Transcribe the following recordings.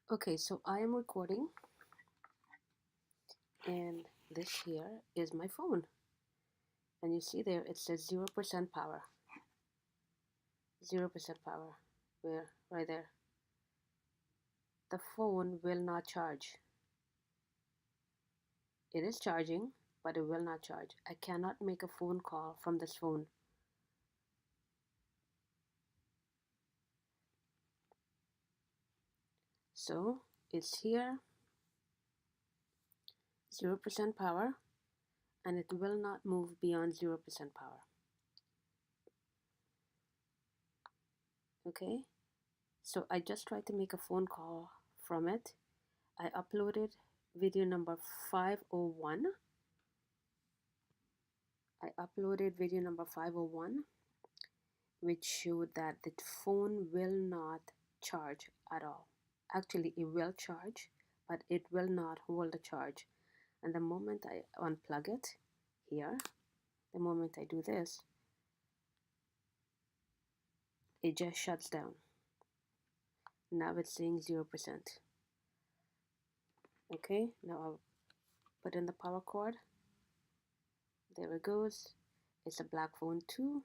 Okay, so I am recording, and this here is my phone. And you see there, it says 0% power. 0% power. Where? Right there. The phone will not charge. It is charging, but it will not charge. I cannot make a phone call from this phone. So it's here, 0% power, and it will not move beyond 0% power. Okay, so I just tried to make a phone call from it. I uploaded video number 501. I uploaded video number 501, which showed that the phone will not charge at all. Actually, it will charge, but it will not hold the charge. And the moment I unplug it here, the moment I do this, it just shuts down. Now it's saying 0%. Okay, now I'll put in the power cord. There it goes. It's a Blackphone 2.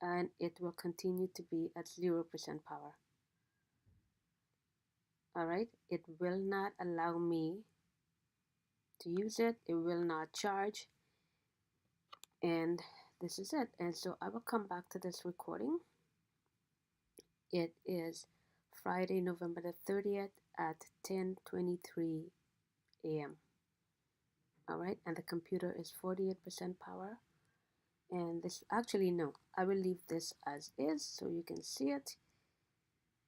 And it will continue to be at 0% power. Alright, it will not allow me to use it. It will not charge. And this is it. And so I will come back to this recording. It is Friday, November the 30th at 10:23 a.m. Alright, and the computer is 48% power. And this, actually no, I will leave this as is so you can see it.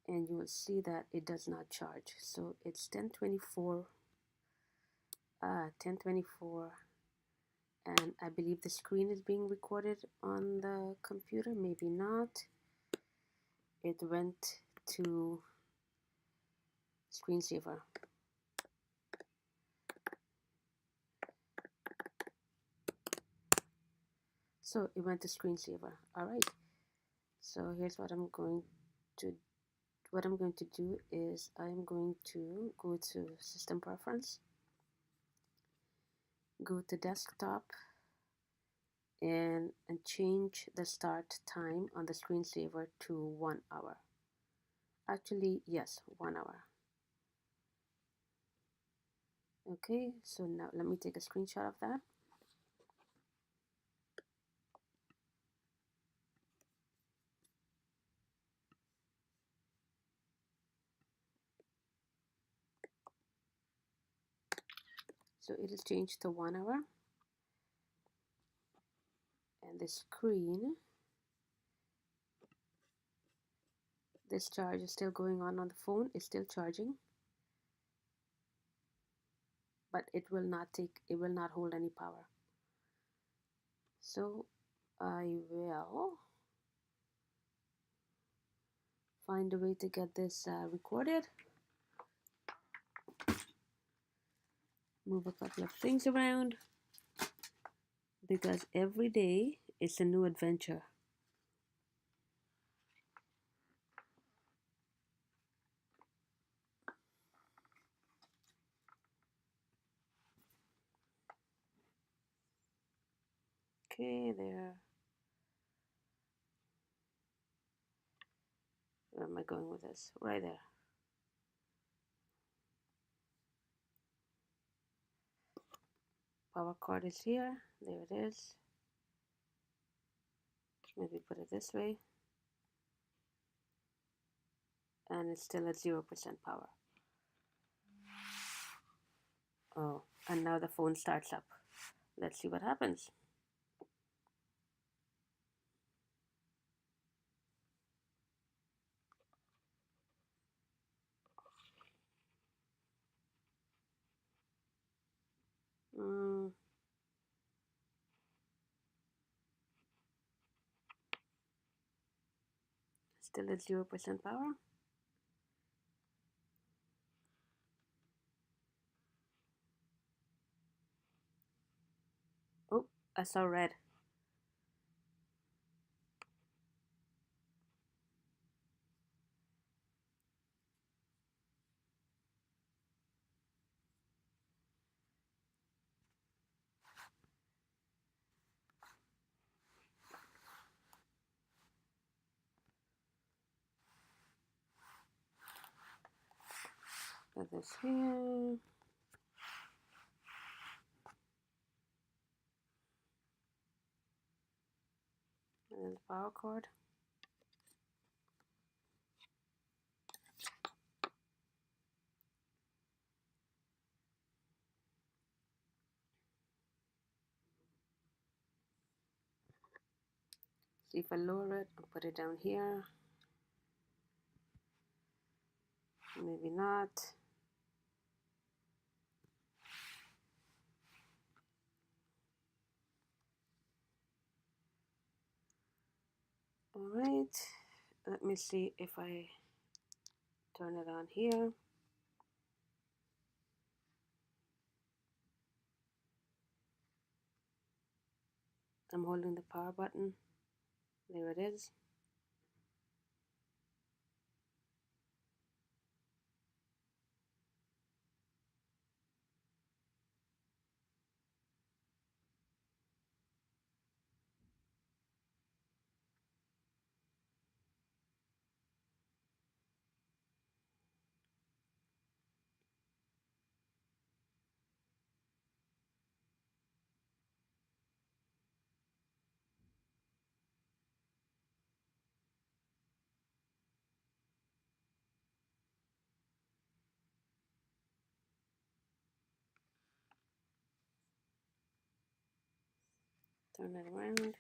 And you will see that it does not charge. So it's 10:24, and I believe the screen is being recorded on the computer. Maybe not. It went to screensaver. So it went to screensaver. All right. So here's what I'm going to do is I'm going to go to system preference, go to desktop, and change the start time on the screensaver to 1 hour. Actually, yes, 1 hour. Okay, so now let me take a screenshot of that. So it is changed to 1 hour. And the screen, this charge is still going on the phone. It's still charging. But it will not hold any power. So I will find a way to get this recorded. Move a couple of things around, because every day is a new adventure. Okay, there. Where am I going with this? Right there. Power cord is here. There it is. Maybe put it this way. And it's still at 0% power. Oh, and now the phone starts up. Let's see what happens. Still at 0% power. Oh, I saw red. Put this here. And then the power cord. See if I lower it, I'll put it down here. Maybe not. All right, let me see if I turn it on here. I'm holding the power button. There it is. Turn it around.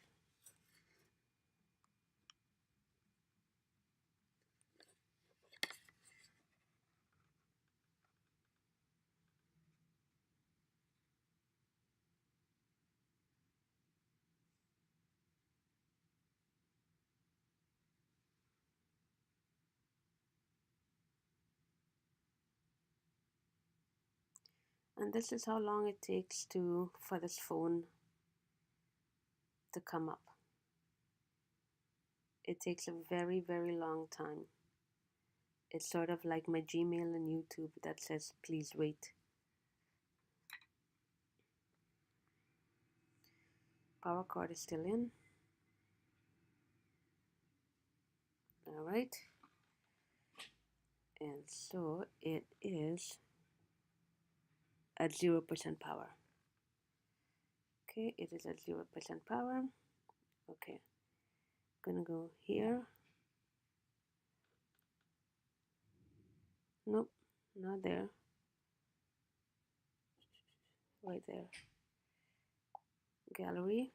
And this is how long it takes for this phone to come up. It takes a very, very long time. It's sort of like my Gmail and YouTube that says, please wait. Power cord is still in. All right. And so it is at 0% power. Okay, it is at 0% power. Okay, gonna go here. Nope, not there. Right there. Gallery.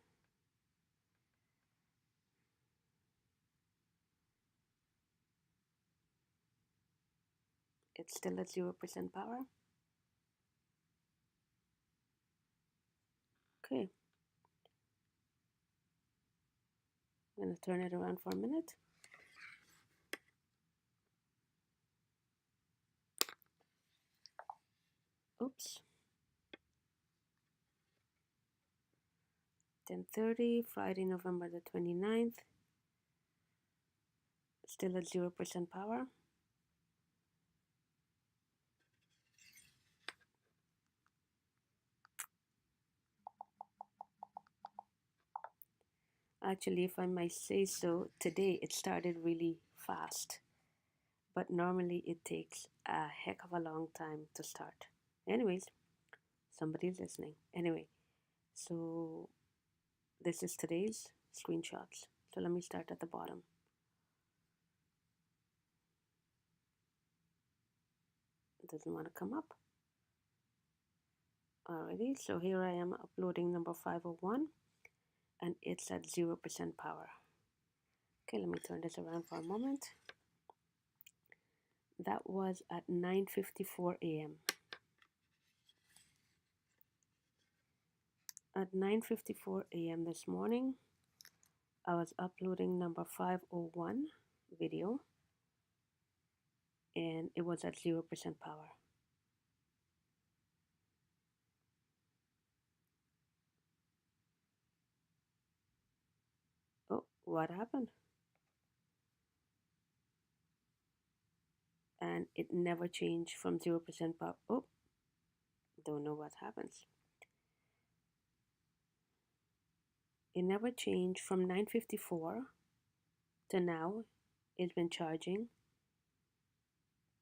It's still at 0% power. Okay. I'm gonna turn it around for a minute. Oops. 10:30, Friday, November the 29th. Still at 0% power. Actually, if I might say so, today it started really fast. But normally it takes a heck of a long time to start. Anyways, somebody's listening. Anyway, so this is today's screenshots. So let me start at the bottom. It doesn't want to come up. Alrighty, so here I am uploading number 501 and it's at 0% power. Okay, let me turn this around for a moment. That was at 9:54 a.m. At 9:54 a.m. this morning, I was uploading number 501 video and it was at 0% power. Oh, what happened? And it never changed from 0% power. Oh, don't know what happens. It never changed from 9:54 to now. It's been charging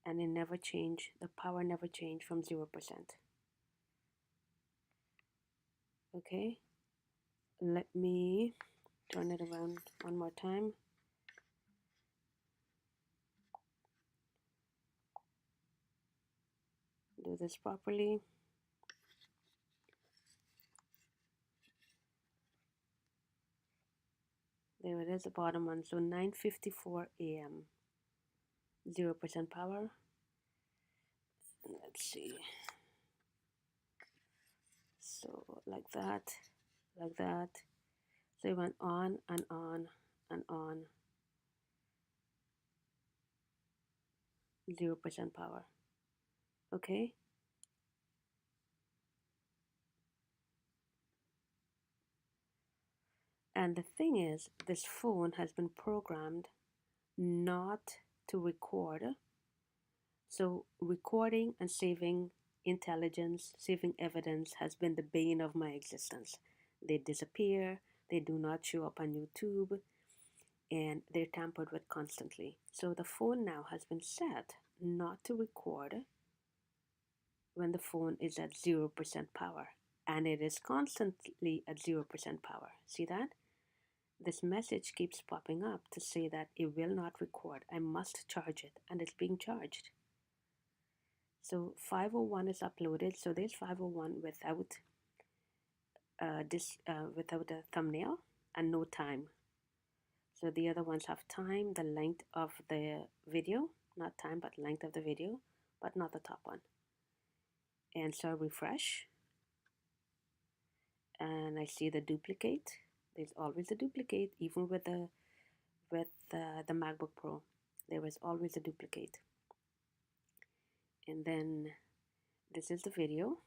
and it never changed. The power never changed from 0%. Okay, let me turn it around one more time. Do this properly. There it is, the bottom one. So 9:54 a.m. 0% power. Let's see. So like that, like that. So it went on and on and on. 0% power. Okay. And the thing is, this phone has been programmed not to record. So recording and saving intelligence, saving evidence has been the bane of my existence. They disappear, they do not show up on YouTube, and they're tampered with constantly. So the phone now has been set not to record when the phone is at 0% power, and it is constantly at 0% power. See that? This message keeps popping up to say that it will not record. I must charge it, and it's being charged. So 501 is uploaded. So there's 501 without without a thumbnail and no time. So the other ones have time, the length of the video, not time, but length of the video, but not the top one. And so I refresh, and I see the duplicate. There's always a duplicate, even with the MacBook Pro. There is always a duplicate. And then this is the video,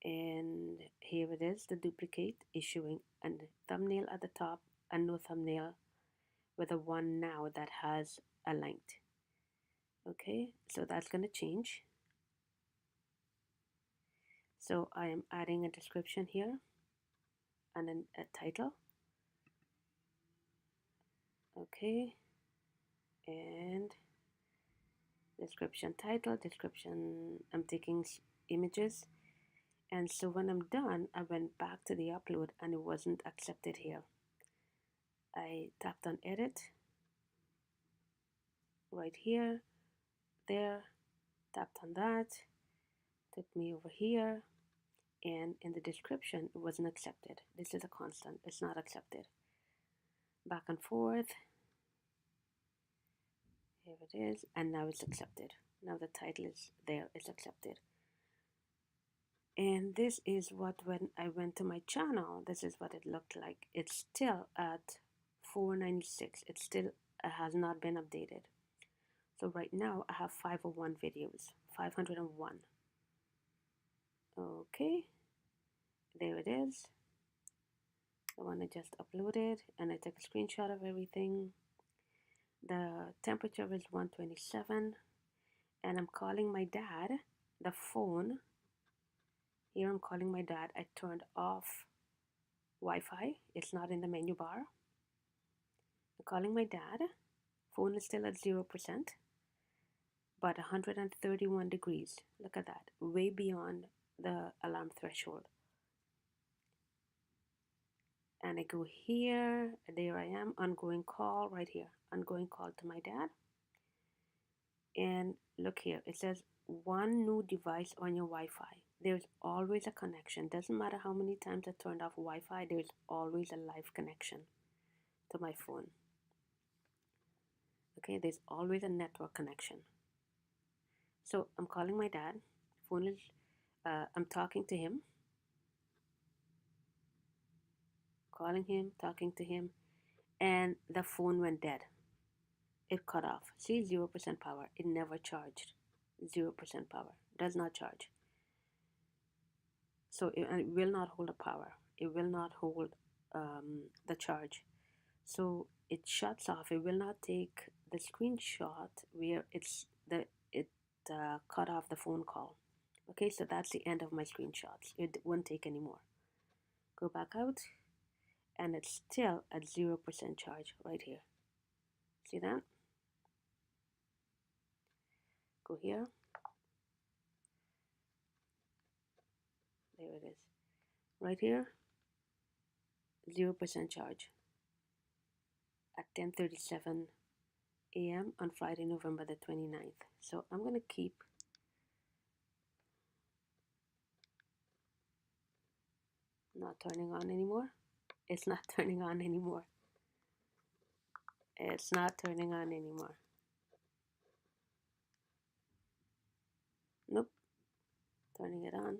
and here it is, the duplicate issuing a thumbnail at the top and no thumbnail with a one now that has a length. Okay, so that's going to change. So I am adding a description here and then a title. Okay, and description, title, description. I'm taking images. And so when I'm done, I went back to the upload and it wasn't accepted here. I tapped on edit right here, there, tapped on that, took me over here, and in the description it wasn't accepted. This is a constant, it's not accepted. Back and forth, here it is, and now it's accepted. Now the title is there, it's accepted. And this is what, when I went to my channel, this is what it looked like. It's still at 496. It still has not been updated. So right now I have 501 videos, 501. Okay, there it is. The one I just uploaded, and I took a screenshot of everything. The temperature is 127, and I'm calling my dad. The phone, here I'm calling my dad. I turned off Wi-Fi. It's not in the menu bar. I'm calling my dad. Phone is still at 0%, but 131 degrees. Look at that, way beyond the alarm threshold. And I go here, there I am, ongoing call right here, ongoing call to my dad. And look here, it says one new device on your Wi-Fi. There's always a connection. Doesn't matter how many times I turned off Wi-Fi, there's always a live connection to my phone. Okay, there's always a network connection. So I'm calling my dad. Phone is, I'm talking to him. Calling him, talking to him, and the phone went dead. It cut off. See, 0% power. It never charged. 0% power. Does not charge. So it will not hold the power. It will not hold the charge. So it shuts off. It will not take the screenshot where it cut off the phone call. Okay, so that's the end of my screenshots. It won't take anymore. Go back out, and it's still at 0% charge right here. See that? go here. There it is. Right here, 0% charge at 10:37 a.m. on Friday, November the 29th. So I'm going to keep not turning on anymore. It's not turning on anymore. It's not turning on anymore. Nope. Turning it on.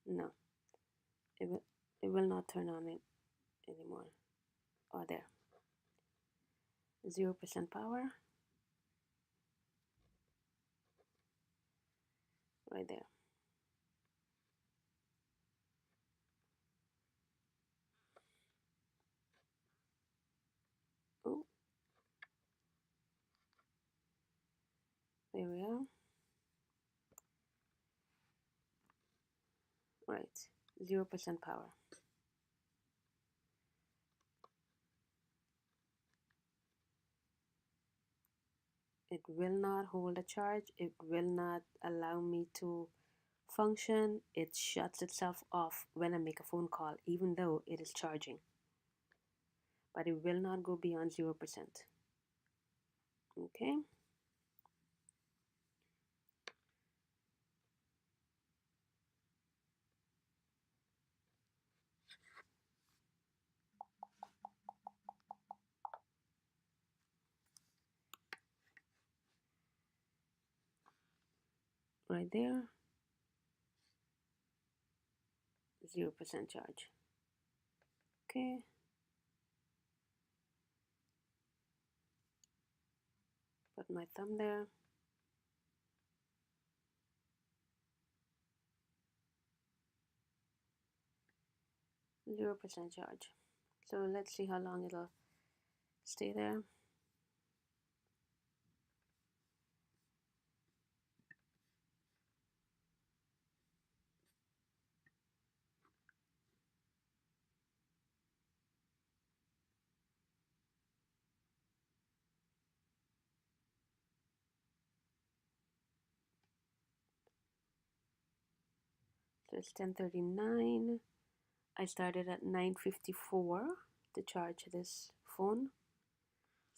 No. It will not turn on it anymore. Oh, there. 0% power. Right there. Oh, there we are. Right. 0% power. It will not hold a charge. It will not allow me to function. It shuts itself off when I make a phone call, even though it is charging. But it will not go beyond 0%. Okay. Right there. 0% charge. Okay. Put my thumb there. Zero percent charge. So let's see how long it'll stay there. So it's 10:39. I started at 9:54 to charge this phone.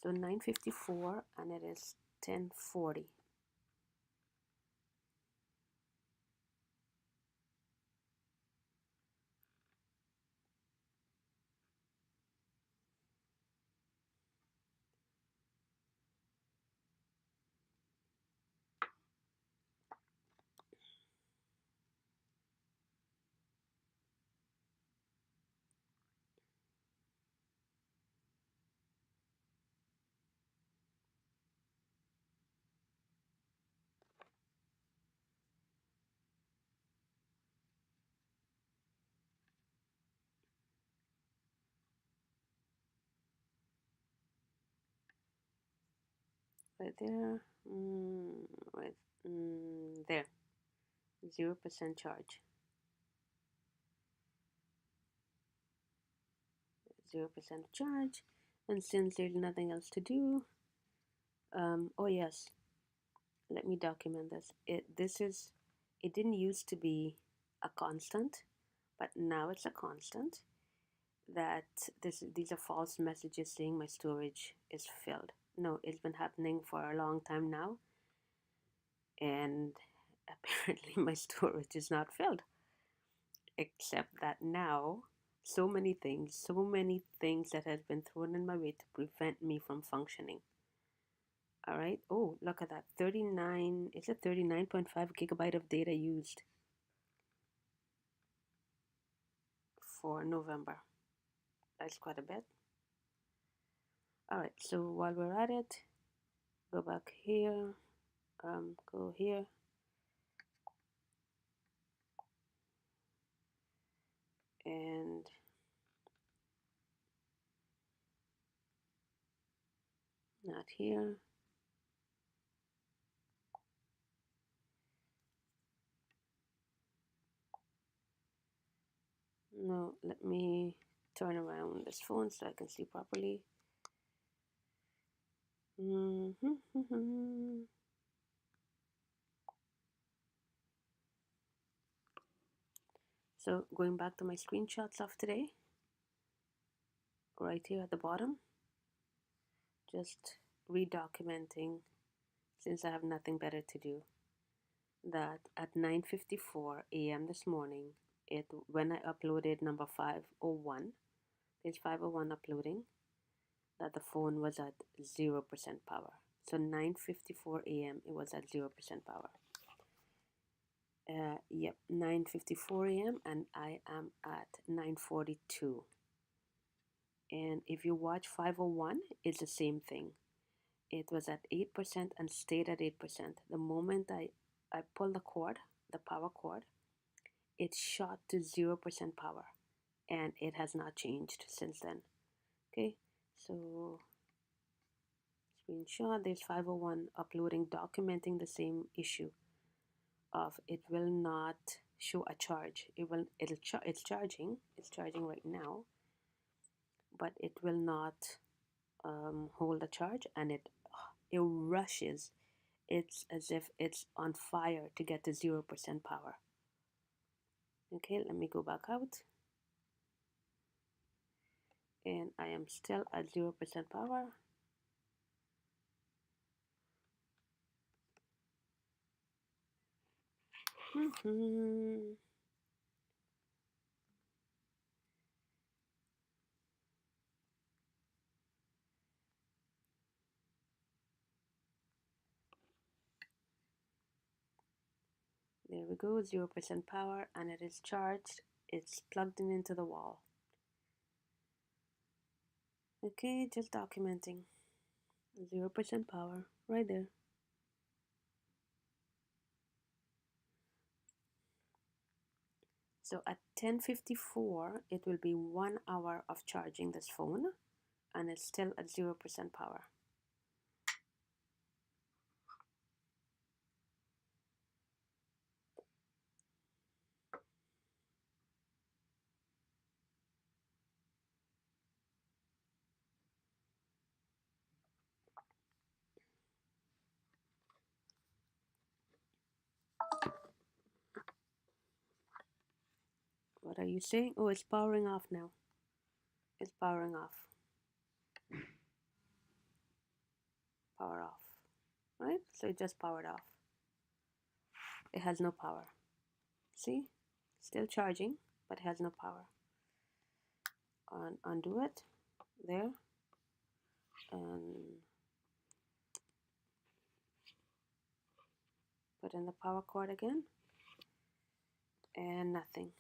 So 9:54 and it is 10:40. Right there. Right there. 0% charge. 0% charge. And since there's nothing else to do, oh yes, let me document this. It didn't used to be a constant, but now it's a constant. That these are false messages saying my storage is filled. No, it's been happening for a long time now, and apparently my storage is not filled. Except that now, so many things that has been thrown in my way to prevent me from functioning. All right. Oh, look at that. 39. It's a 39.5 gigabyte of data used for November. That's quite a bit. All right. So while we're at it, go back here. Go here. And not here. No, let me turn around this phone so I can see properly. So going back to my screenshots of today, right here at the bottom, just redocumenting, since I have nothing better to do, that at 9:54 a.m. this morning, when I uploaded number 501, page 501 uploading, that the phone was at 0% power. So 9:54 a.m. it was at 0% power. Yep, 9:54 a.m. and I am at 9:42. And if you watch 501, it's the same thing. It was at 8% and stayed at 8%. The moment I pulled the cord, the power cord, it shot to 0% power, and it has not changed since then. Okay, so screenshot, there's 501 uploading, documenting the same issue of it will not show a charge. It's charging right now, but it will not hold a charge, and it rushes. It's as if it's on fire to get to 0% power. Okay, let me go back out, and I am still at 0% power. There we go, 0% power, and it is charged. It's plugged in into the wall. Okay, just documenting. 0% power, right there. So at 10:54, it will be 1 hour of charging this phone, and it's still at 0% power. What are you saying? Oh, it's powering off now. It's powering off. Power off. Right? So it just powered off. It has no power. See? Still charging, but it has no power. Undo it. There. And put in the power cord again. And nothing.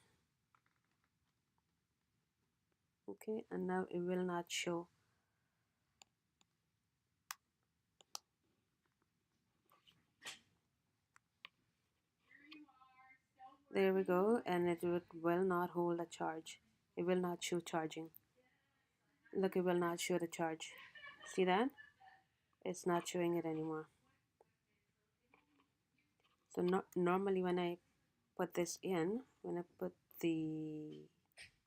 Okay, and now it will not show. There we go, and it will not hold a charge. It will not show charging. Look, it will not show the charge. See that? It's not showing it anymore. So normally when I put this in, when I put the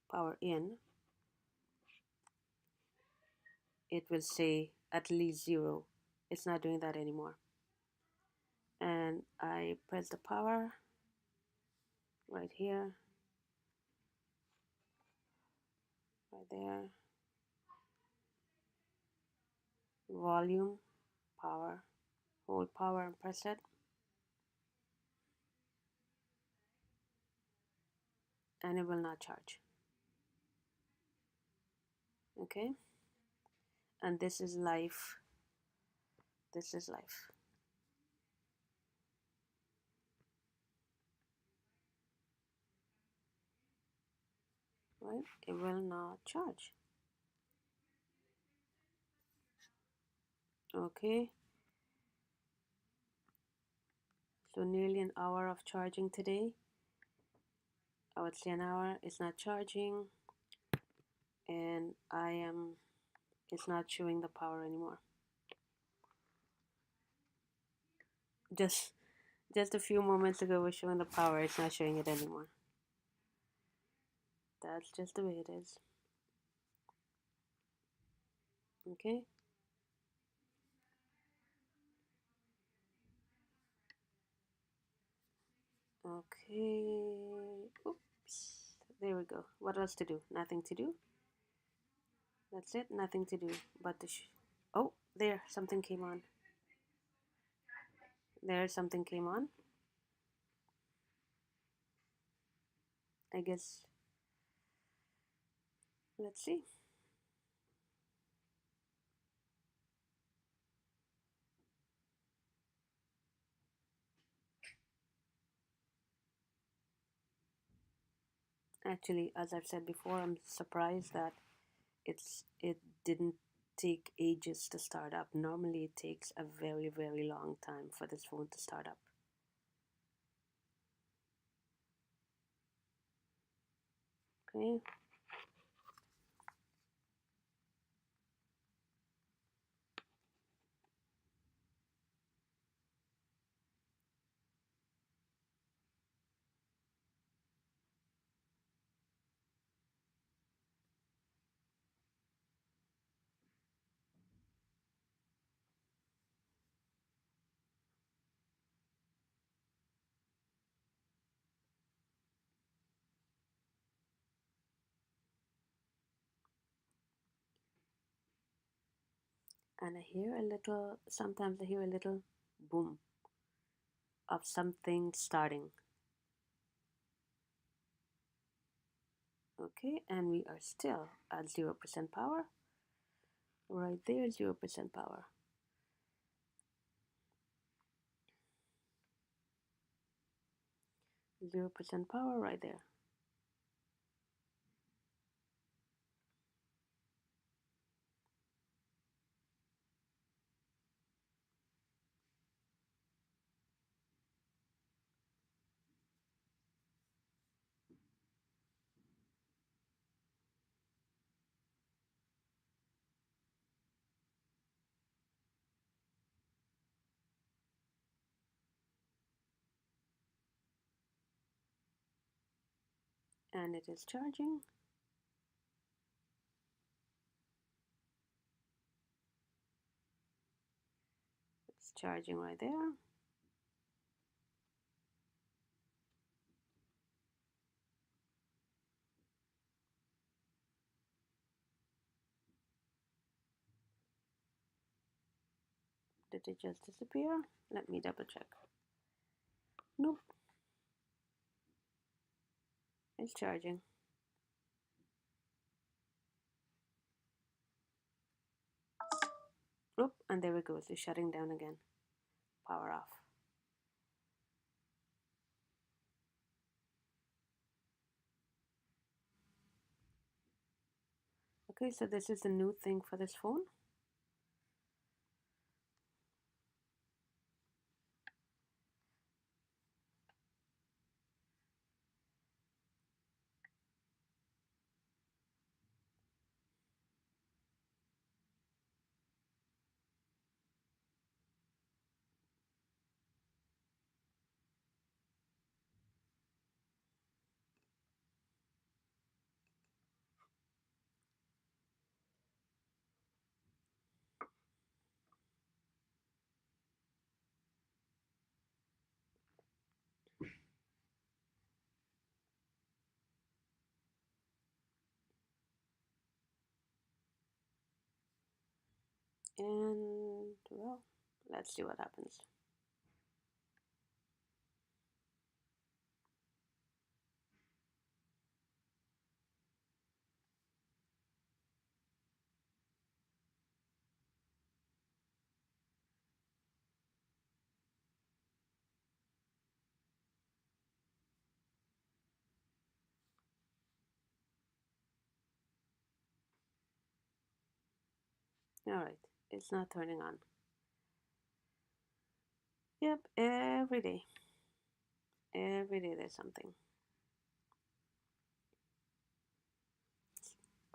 power in, it will say at least 0. It's not doing that anymore. And I press the power right here, right there, volume, power, hold power and press it, and it will not charge. Okay, and this is life. This is life. Right? It will not charge. Okay, so nearly an hour of charging today. I would say an hour. It's not charging, and it's not showing the power anymore. Just a few moments ago it was showing the power. It's not showing it anymore. That's just the way it is. Okay, Okay. Oops. There we go. What else to do? Nothing to do. That's it. Nothing to do but to oh, there. Something came on. There, something came on. I guess. Let's see. Actually, as I've said before, I'm surprised that it didn't take ages to start up. Normally, it takes a very, very long time for this phone to start up. Okay. And I hear a little, sometimes I hear a little boom of something starting. Okay, and we are still at 0% power. Right there, 0% power. 0% power right there. And it is charging. It's charging right there. Did it just disappear? Let me double check. Nope. It's charging. Oop, and there we go. It's shutting down again. Power off. Okay, so this is a new thing for this phone. And, well, let's see what happens. Alright, it's not turning on. Yep, every day. Every day there's something.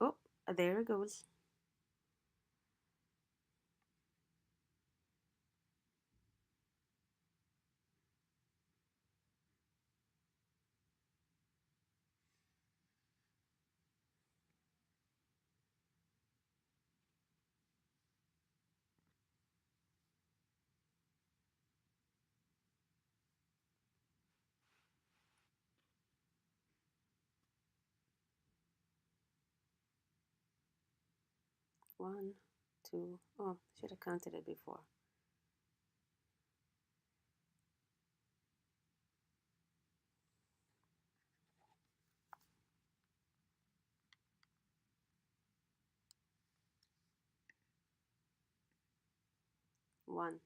Oh, there it goes. 1, 2, oh, should have counted it before. 1,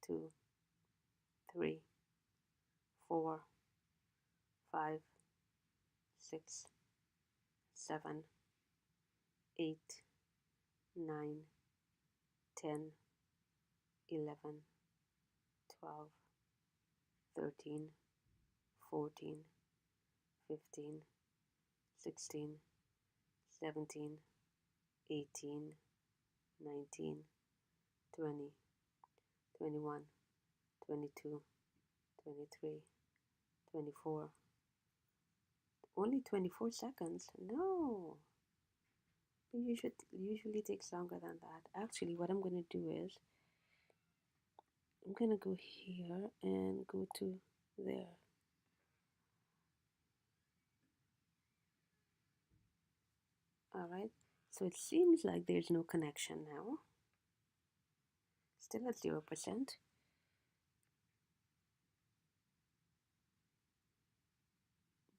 2, 3, 4, 5, 6, 7, 8, 9, 10, 11, 12, 13, 14, 15, 16, 17, 18, 19, 20, 21, 22, 23, 24. Only 24 seconds? No. It usually takes longer than that. Actually, what I'm going to do is I'm going to go here and go to there. Alright, so it seems like there's no connection now. Still at 0%.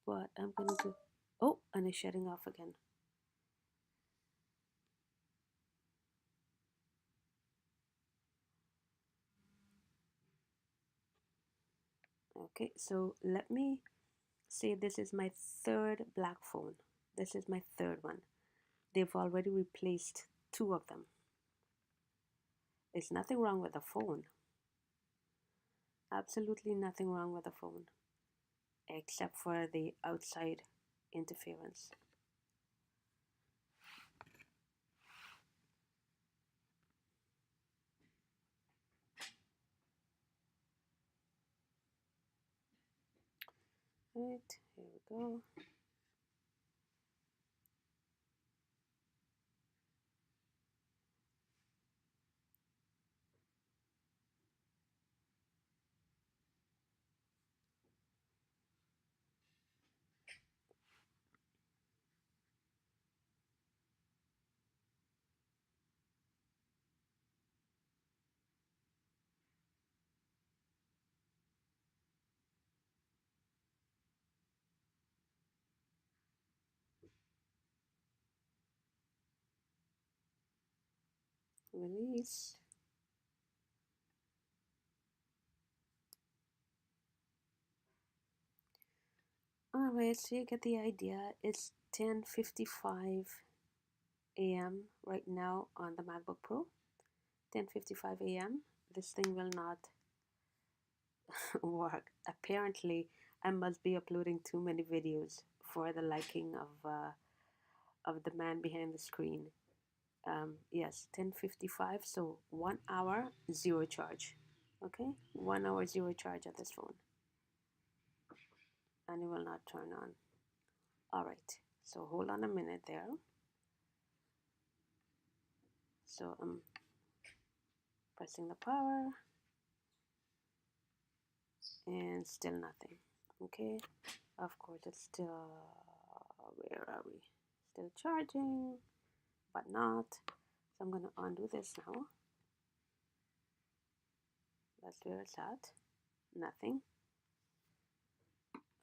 But I'm going to go, oh, and it's shutting off again. Okay, so let me say this is my third Blackphone. This is my third one. They've already replaced 2 of them. There's nothing wrong with the phone. Absolutely nothing wrong with the phone, except for the outside interference. Right, here we go. Release. Alright, so you get the idea. It's 10:55 a.m. right now on the MacBook Pro. 10:55 a.m. This thing will not work. Apparently, I must be uploading too many videos for the liking of the man behind the screen. Yes, 10:55. So 1 hour, 0 charge. Okay, 1 hour, 0 charge on this phone, and it will not turn on. All right. So hold on a minute there. So I'm pressing the power, and still nothing. Okay. Of course, it's still. Where are we? Still charging, but not. So I'm gonna undo this now. That's where it's at. Nothing.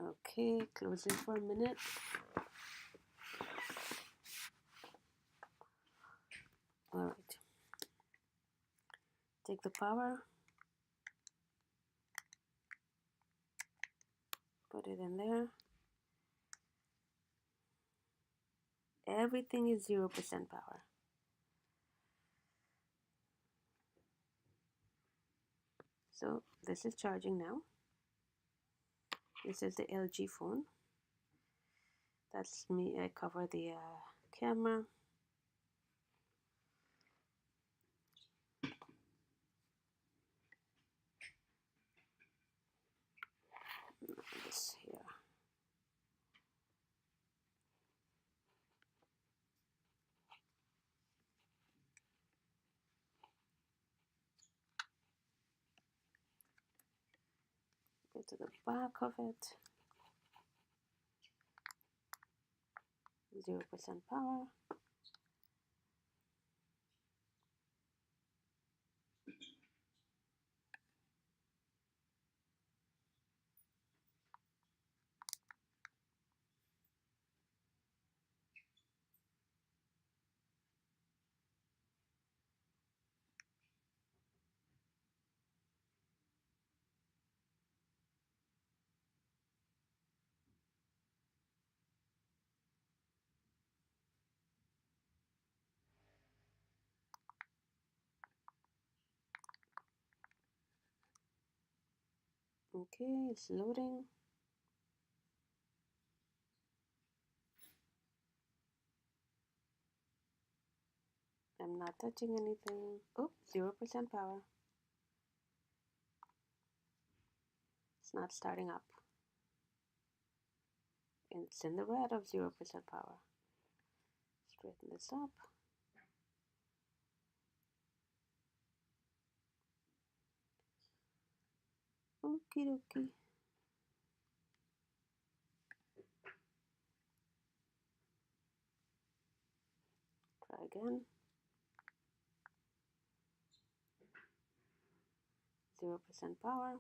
Okay, close it for a minute. All right. Take the power. Put it in there. Everything is 0% power. So this is charging now. This is the LG phone. That's me. I cover the camera. This here. Go to the back of it. 0% power. Okay, it's loading. I'm not touching anything. Oh, 0% power. It's not starting up. And it's in the red of 0% power. Straighten this up. Okie dokie. Try again. 0% power.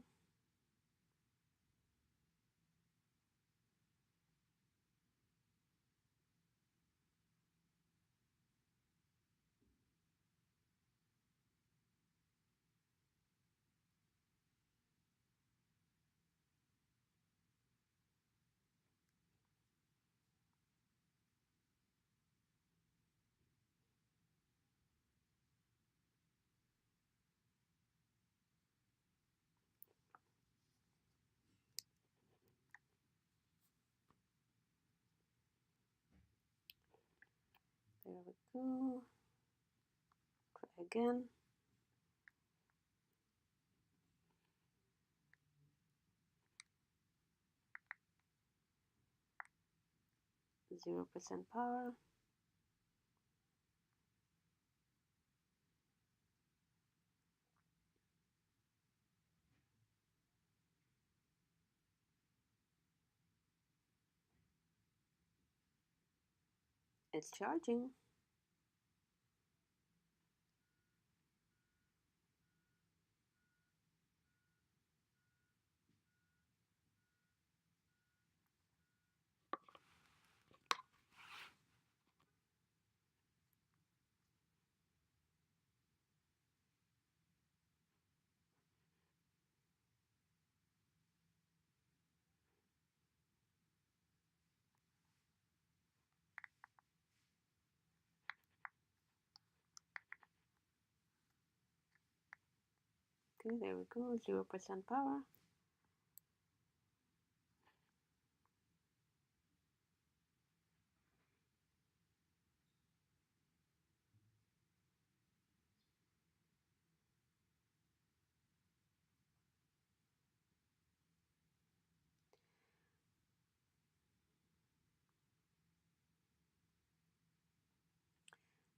There we go. Try again. Zero percent power. It's charging. Okay, there we go. 0% power.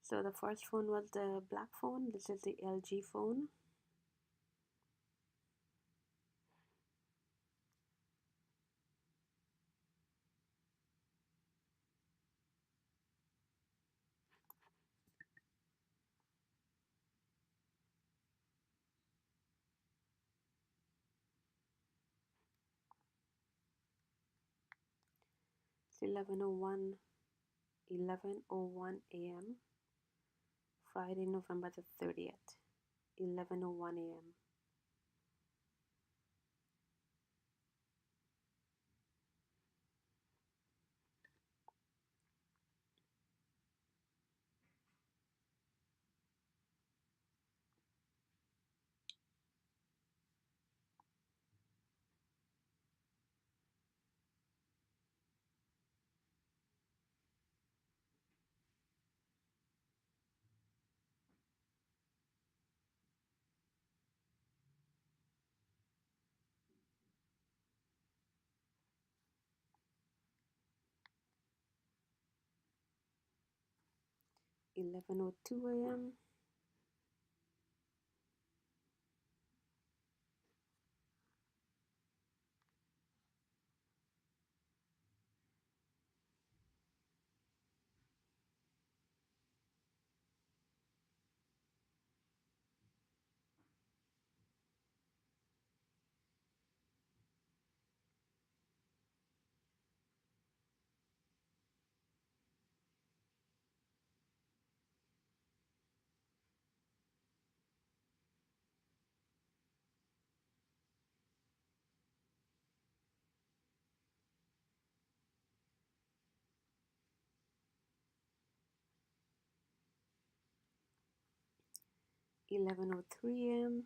So the first phone was the Blackphone. This is the LG phone. It's 11:01 a.m. Friday, November the 30th. 11:01 a.m. 11:02 a.m. 11:03 a.m.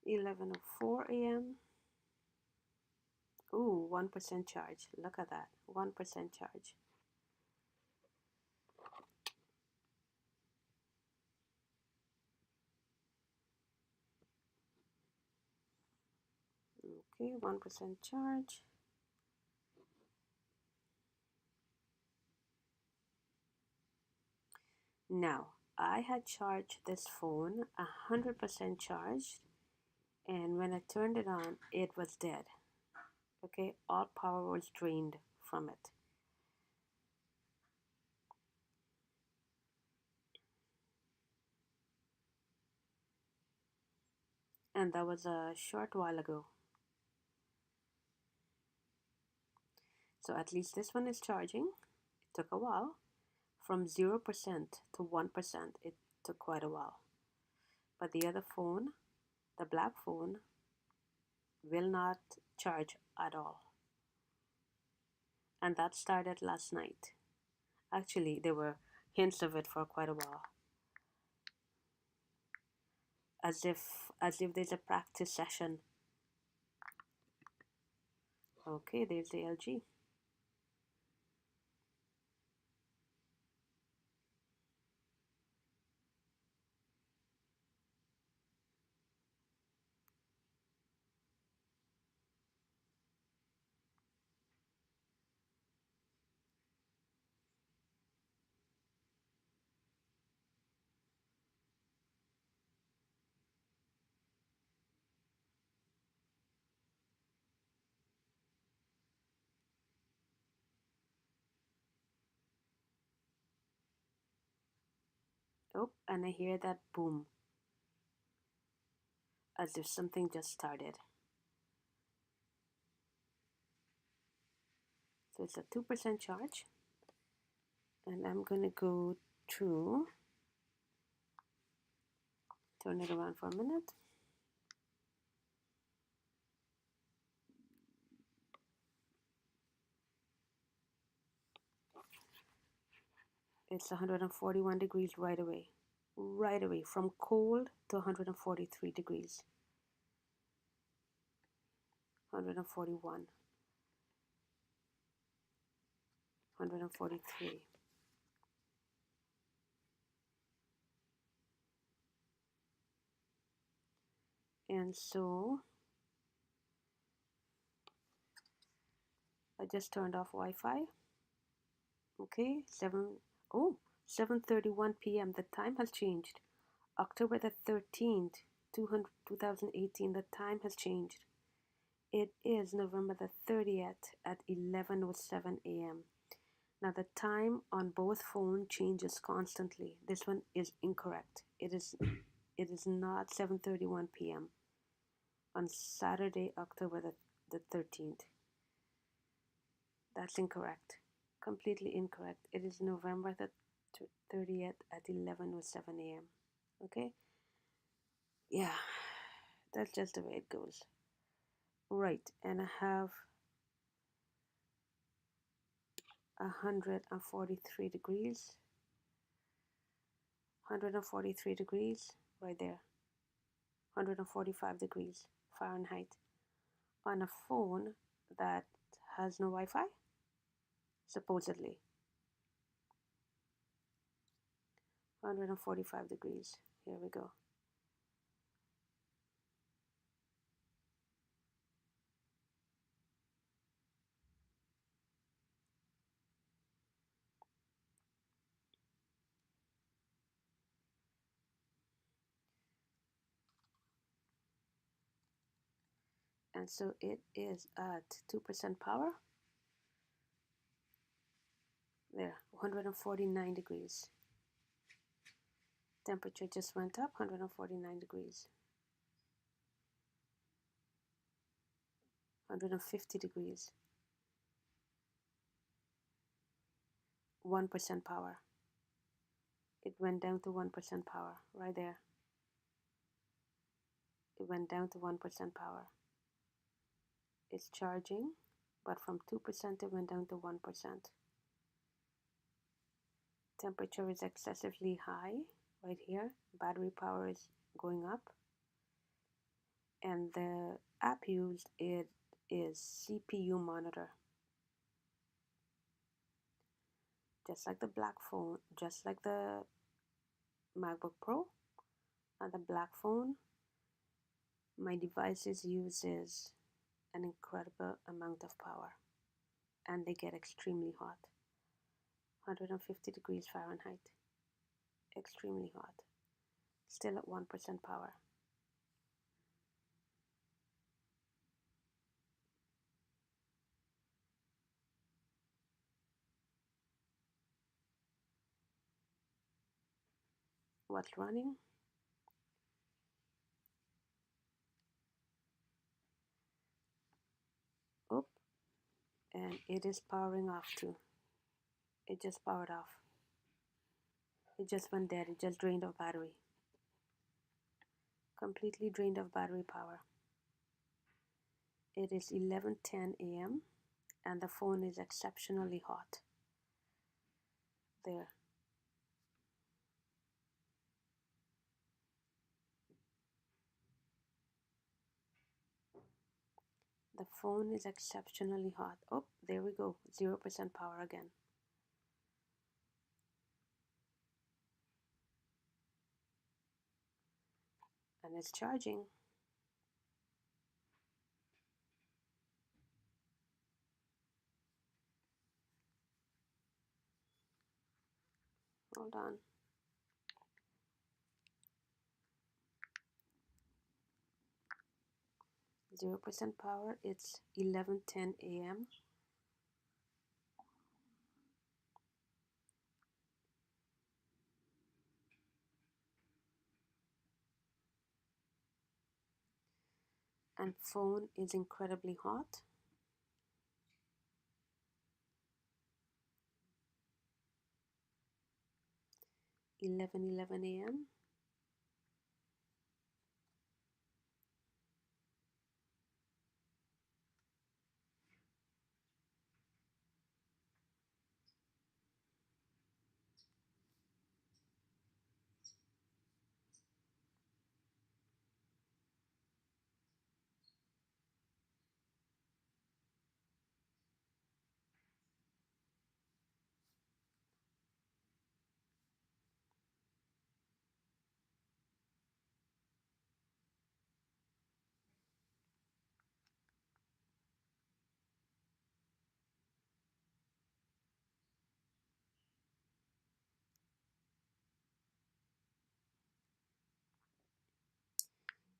11:04 a.m. Ooh, 1% charge. Look at that. 1% charge. Okay, 1% charge. Now, I had charged this phone 100% charged, and when I turned it on, it was dead. Okay, all power was drained from it. And that was a short while ago. So at least this one is charging. It took a while. From 0% to 1%, it took quite a while. But the other phone, the Blackphone, will not charge at all. And that started last night. Actually, there were hints of it for quite a while. As if there's a practice session. Okay, there's the LG. Oh, and I hear that boom, as if something just started. So it's a 2% charge. And I'm gonna go through, turn it around for a minute. It's 141 degrees right away. Right away, from cold to 143 degrees. 141. 143. And so I just turned off Wi-Fi. Okay, 7:31 p.m. The time has changed. October the 13th, 2018. The time has changed. It is November the 30th at 11:07 a.m. Now the time on both phones changes constantly. This one is incorrect. It is not 7:31 p.m. on Saturday, October the 13th. That's incorrect. Completely incorrect. It is November the 30th at 11:07 a.m. Okay? Yeah, that's just the way it goes. Right, and I have 143 degrees. 143 degrees right there. 145 degrees Fahrenheit on a phone that has no Wi-Fi, supposedly. 145 degrees. Here we go. And so it is at 2% power. There, 149 degrees. Temperature just went up, 149 degrees. 150 degrees. 1% power. It went down to 1% power, right there. It went down to 1% power. It's charging, but from 2% it went down to 1%. Temperature is excessively high right here. Battery power is going up. and the app used it is CPU monitor. Just like the Blackphone, just like the MacBook Pro and the Blackphone, my devices uses an incredible amount of power, and they get extremely hot. 150 degrees Fahrenheit. Extremely hot. Still at 1% power. What's running? Oop. And it is powering off too. It just powered off. It just went dead. It just drained of battery. Completely drained of battery power. It is 11:10 a.m. and the phone is exceptionally hot. There. The phone is exceptionally hot. Oh, there we go. 0% power again. And it's charging. Hold on. 0% power. It's 11:10 a.m. and phone is incredibly hot. 11:11 a.m.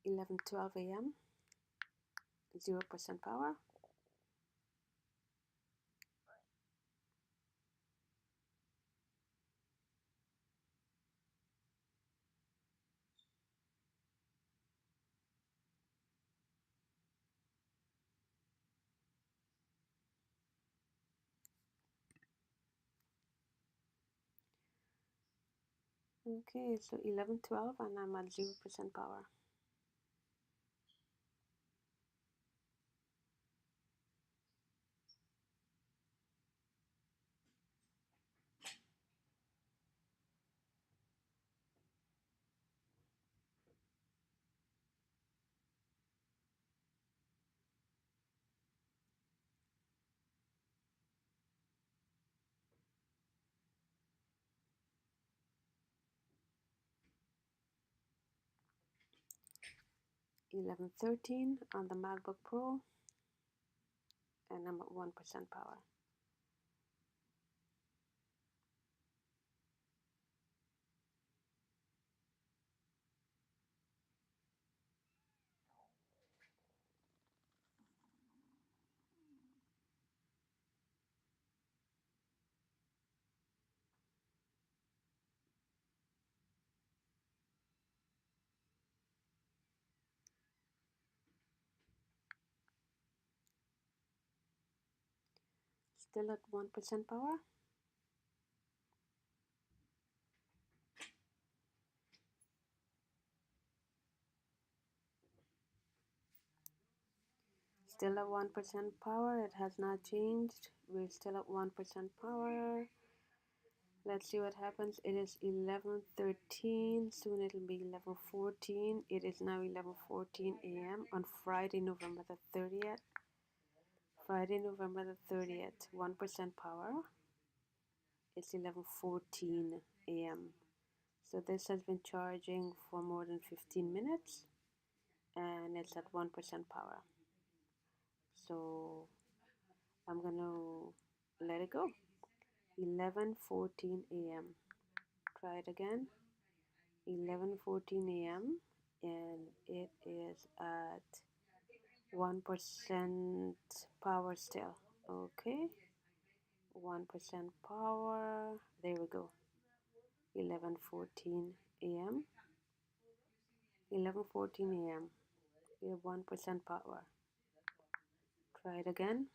Eleven 12 a.m. 0% power. Okay, so 11:12 and I'm at 0% power. Eleven 13 on the MacBook Pro and I'm at 1% power. Still at 1% power. Still at 1% power. It has not changed. We're still at 1% power. Let's see what happens. It is 11:13. Soon it'll be 11:14. It is now 11:14 a.m. on Friday, November the 30th. Friday, November the 30th. 1% power. It's 11:14 a.m. So this has been charging for more than 15 minutes and it's at 1% power. So I'm gonna let it go. 11:14 a.m. Try it again. 11:14 a.m. and it is at 1% power still. Okay, 1% power. There we go. 11:14 a.m. 11:14 a.m. We have 1% power. Try it again.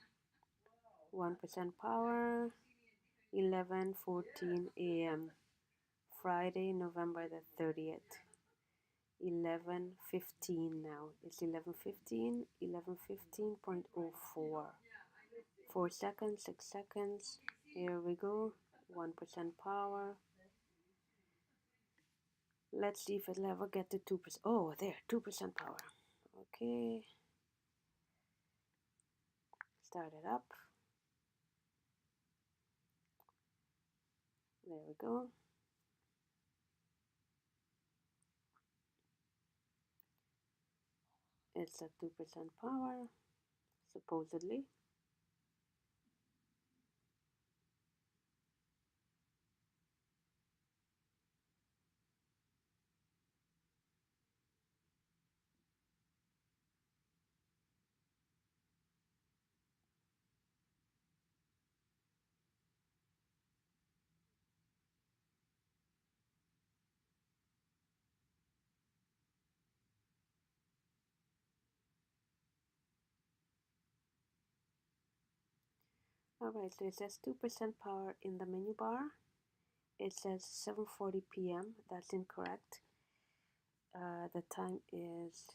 1% power. 11:14 a.m. Friday, November the 30th. 11:15 now. It's 11:15. 11:15.04. 4 seconds, 6 seconds. Here we go. 1% power. Let's see if it'll ever get to 2%. Oh, there, 2% power. Okay. Start it up. There we go. It's at 2% power, supposedly. Alright, so it says 2% power in the menu bar. It says 7:40 p.m. That's incorrect. The time is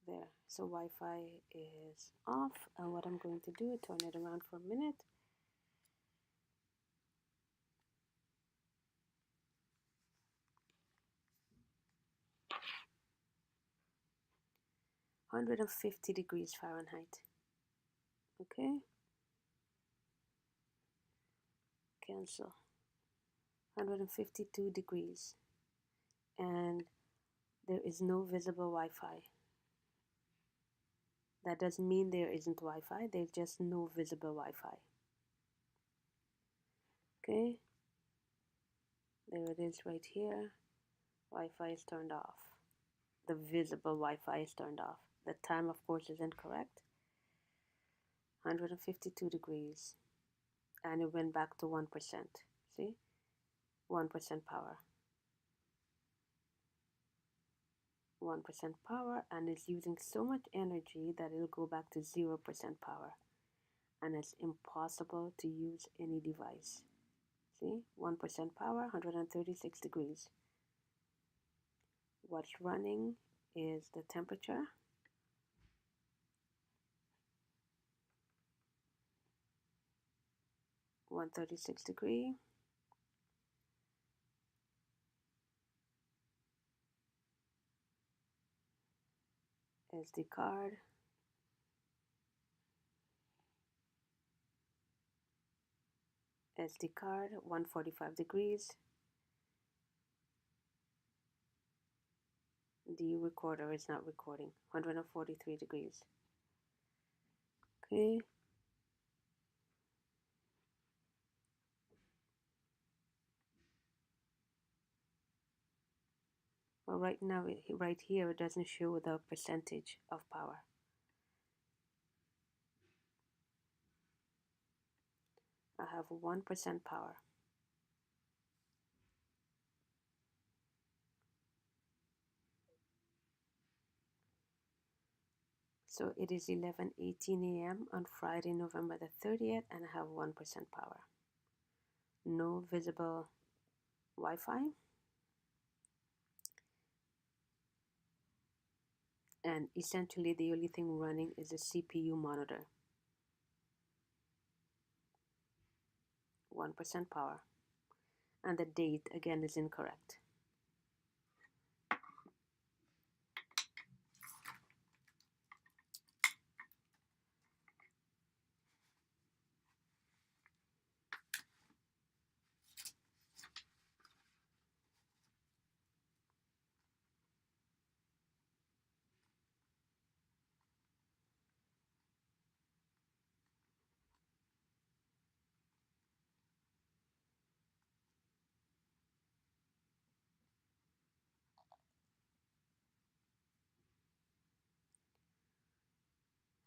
there. So Wi-Fi is off. And what I'm going to do is turn it around for a minute. (150°F). Okay. Cancel. 152 degrees. And there is no visible Wi-Fi. That doesn't mean there isn't Wi-Fi. There's just no visible Wi-Fi. Okay. There it is right here. Wi-Fi is turned off. The visible Wi-Fi is turned off. The time, of course, is incorrect. 152 degrees. And it went back to 1%. See? 1% power. 1% power, and it's using so much energy that it'll go back to 0% power. And it's impossible to use any device. See? 1% power, 136 degrees. What's running is the temperature. (136°). SD card. SD card, 145 degrees. The recorder is not recording. 143 degrees. Okay. Well, right now, right here, it doesn't show the percentage of power. I have 1% power. So it is 11:18 a.m. on Friday, November the 30th, and I have 1% power. No visible Wi-Fi. And essentially the only thing running is a CPU monitor. 1% power. And the date again is incorrect.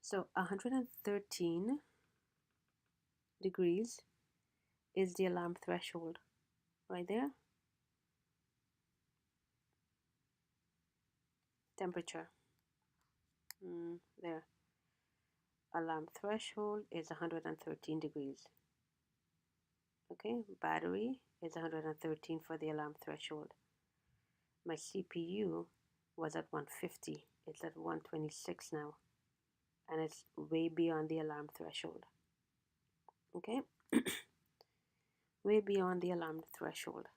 So 113 degrees is the alarm threshold right there. Temperature, there. Alarm threshold is 113 degrees. Okay, battery is 113 for the alarm threshold. My CPU was at 150. It's at 126 now. And it's way beyond the alarm threshold. Okay, way beyond the alarm threshold.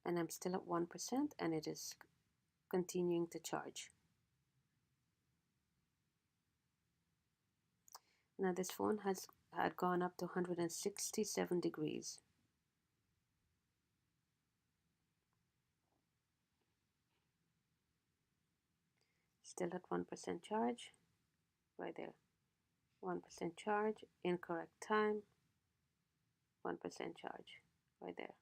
And I'm still at 1% and it is continuing to charge. Now this phone had gone up to 167 degrees. Still at 1% charge, right there. 1% charge, incorrect time, 1% charge, right there.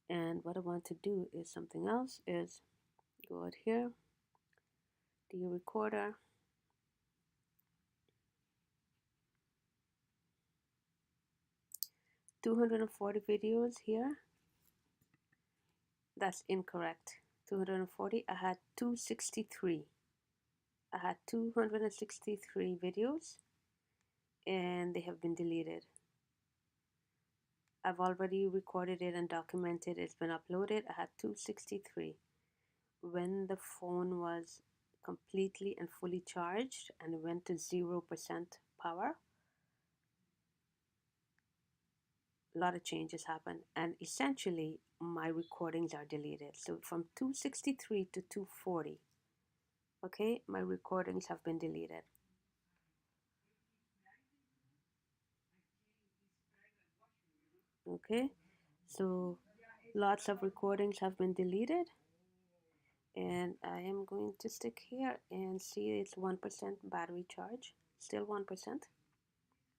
And what I want to do is something else, is go out here, do your recorder, $240 videos here. That's incorrect. 240, I had 263. I had 263 videos and they have been deleted. I've already recorded it and documented. It's been uploaded. I had 263. When the phone was completely and fully charged and went to 0% power, a lot of changes happened, and essentially my recordings are deleted. So from 263 to 240, okay, my recordings have been deleted. Okay, so lots of recordings have been deleted, and I am going to stick here and see it's 1% battery charge, still 1%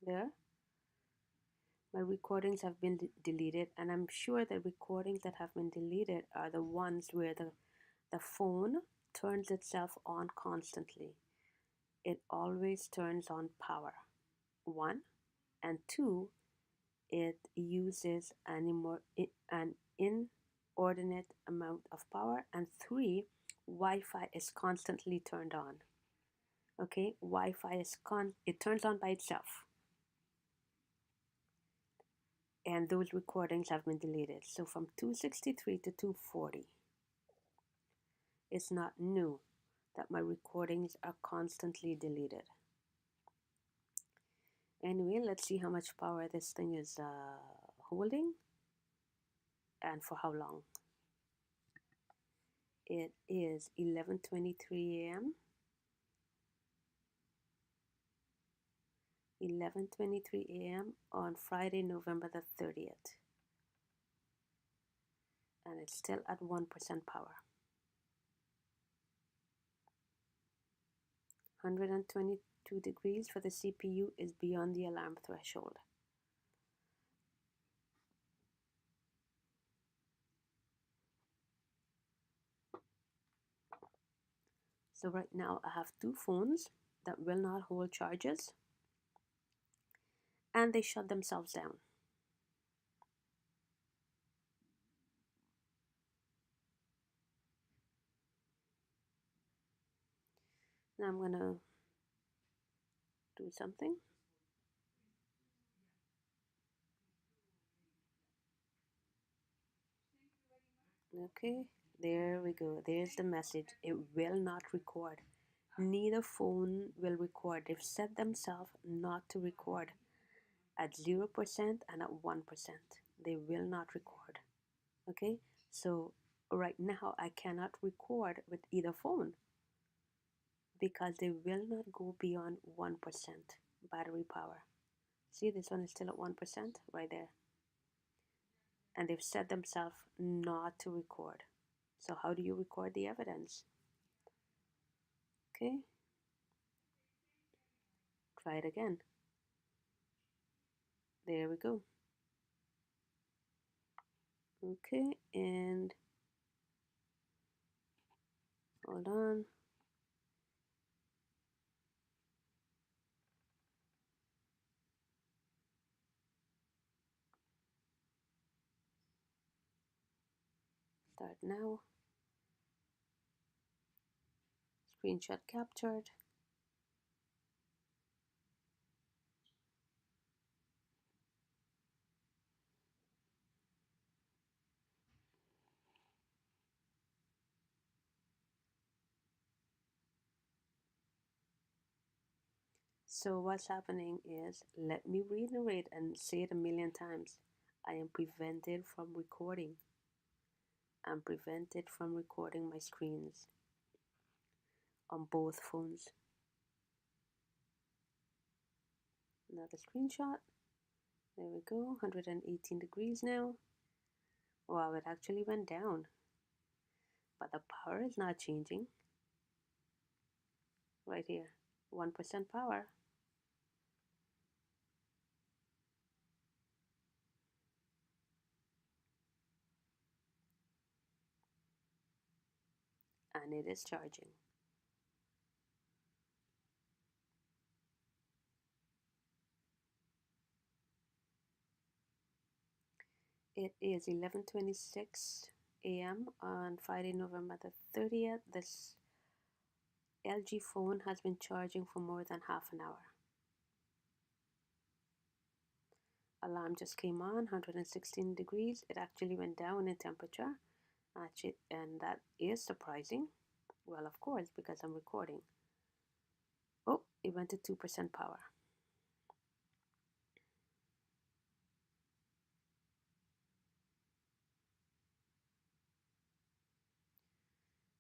there. My recordings have been deleted, and I'm sure the recordings that have been deleted are the ones where the phone turns itself on constantly. It always turns on power, 1, and 2, it uses an inordinate amount of power, and 3, Wi-Fi is constantly turned on. Okay, Wi-Fi is it turns on by itself. And those recordings have been deleted. So from 263 to 240, it's not new that my recordings are constantly deleted. Anyway, let's see how much power this thing is holding and for how long. It is 11:23 a.m. 11:23 a.m. on Friday, November the 30th. And it's still at 1% power. 122 degrees for the CPU is beyond the alarm threshold. So right now I have two phones that will not hold charges, and they shut themselves down. Now I'm gonna do something. Okay, there we go. There's the message. It will not record. Neither phone will record. They've set themselves not to record at 0% and at 1%. They will not record. Okay, so right now I cannot record with either phone because they will not go beyond 1% battery power. See, this one is still at 1% right there. And they've set themselves not to record. So how do you record the evidence? Okay, try it again. There we go. Okay, and hold on. Start now. Screenshot captured. So what's happening is, let me reiterate and say it a million times. I am prevented from recording. I'm prevented from recording my screens on both phones. Another screenshot. There we go, 118 degrees now. Wow, it actually went down. But the power is not changing. Right here, 1% power. And it is charging. It is 11:26 a.m. on Friday, November the 30th. This LG phone has been charging for more than half an hour. Alarm just came on, 116 degrees. It actually went down in temperature, and that is surprising. Well, of course, because I'm recording. Oh, it went to 2% power.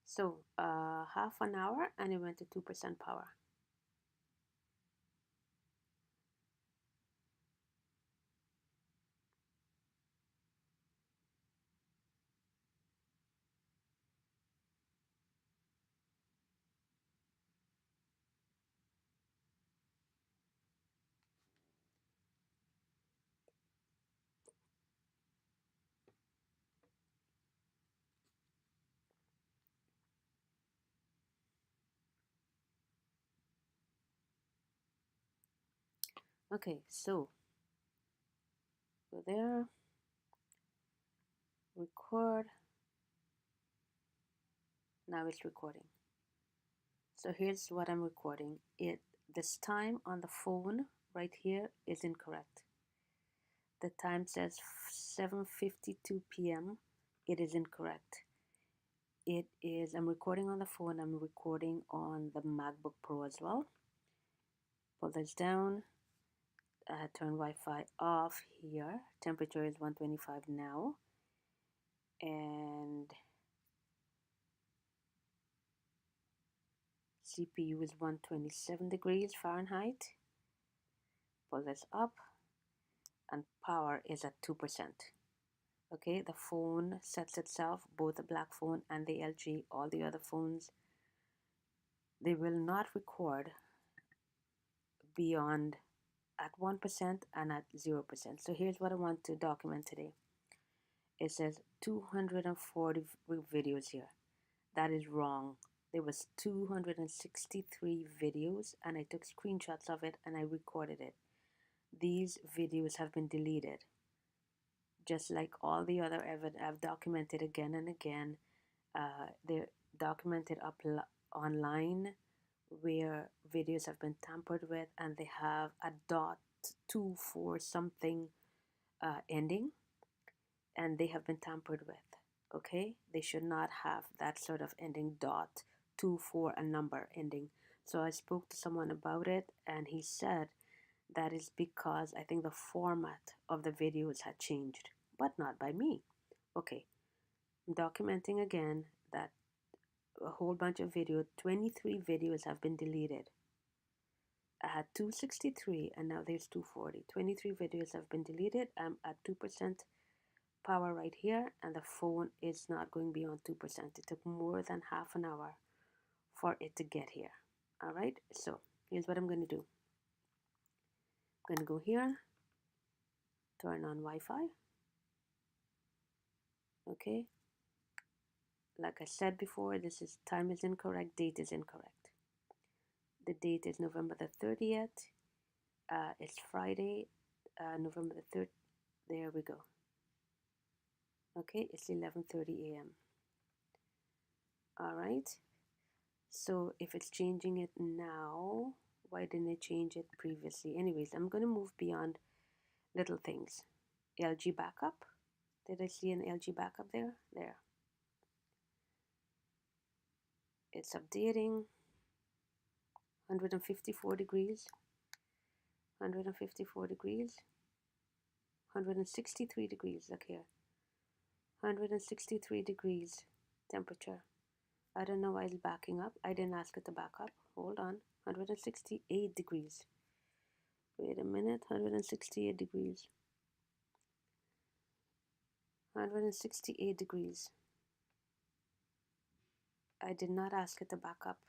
So half an hour and it went to 2% power. Okay, so go there, record. Now it's recording. So here's what I'm recording. This time on the phone right here is incorrect. The time says 7:52 p.m. It is incorrect. I'm recording on the phone. I'm recording on the MacBook Pro as well. Pull this down. Turn Wi-Fi off here. Temperature is 125 now. And CPU is 127 degrees Fahrenheit. Pull this up. And power is at 2%. Okay, the phone sets itself, both the Blackphone and the LG, all the other phones, they will not record beyond at 1% and at 0%. So here's what I want to document today. It says 240 videos here. That is wrong. There was 263 videos and I took screenshots of it and I recorded it. These videos have been deleted. Just like all the other evidence I've documented again and again. They're documented online where videos have been tampered with and they have a .24 something ending, and they have been tampered with. Okay, they should not have that sort of ending .24, a number ending. So I spoke to someone about it, and he said that is because I think the format of the videos had changed, but not by me. Okay, I'm documenting again that a whole bunch of videos, 23 videos have been deleted. I had 263 and now there's 240. 23 videos have been deleted. I'm at 2% power right here, and the phone is not going beyond 2%. It took more than half an hour for it to get here. All right, so here's what I'm going to do. I'm going to go here, turn on Wi-Fi. Okay, like I said before, this is time is incorrect, date is incorrect. The date is November the 30th. It's Friday, November the 3rd. There we go. Okay, it's 11:30 a.m. All right. So if it's changing it now, why didn't it change it previously? Anyways, I'm going to move beyond little things. LG backup. Did I see an LG backup there? There. It's updating. 154 degrees. 154 degrees. 163 degrees. Look here. 163 degrees temperature. I don't know why it's backing up. I didn't ask it to back up. Hold on. 168 degrees. Wait a minute. 168 degrees. 168 degrees. I did not ask it to back up.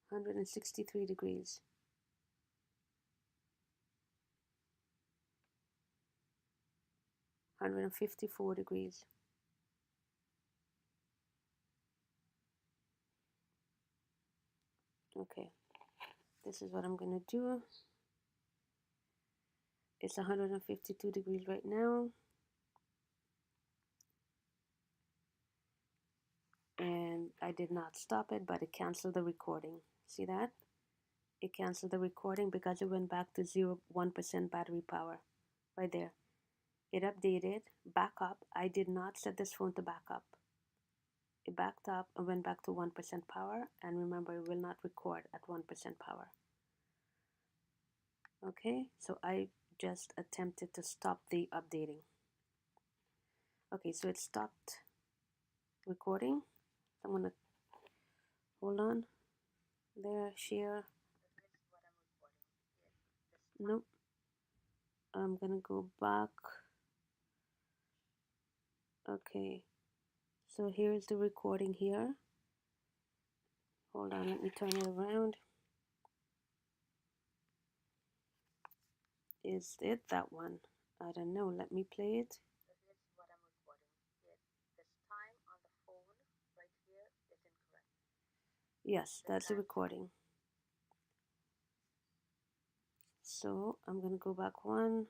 163 degrees. 154 degrees. Okay, this is what I'm gonna do. It's 152 degrees right now. And I did not stop it, but it canceled the recording. See that? It canceled the recording because it went back to 1% battery power. Right there. It updated, back up. I did not set this phone to back up. It backed up and went back to 1% power. And remember, it will not record at 1% power. Okay, so I just attempted to stop the updating. Okay, so it stopped recording. I'm gonna hold on. There, share. Nope. I'm gonna go back. Okay, so here's the recording here. Hold on, let me turn it around. Is it that one? I don't know. Let me play it. Yes, that's the recording. So I'm gonna go back one.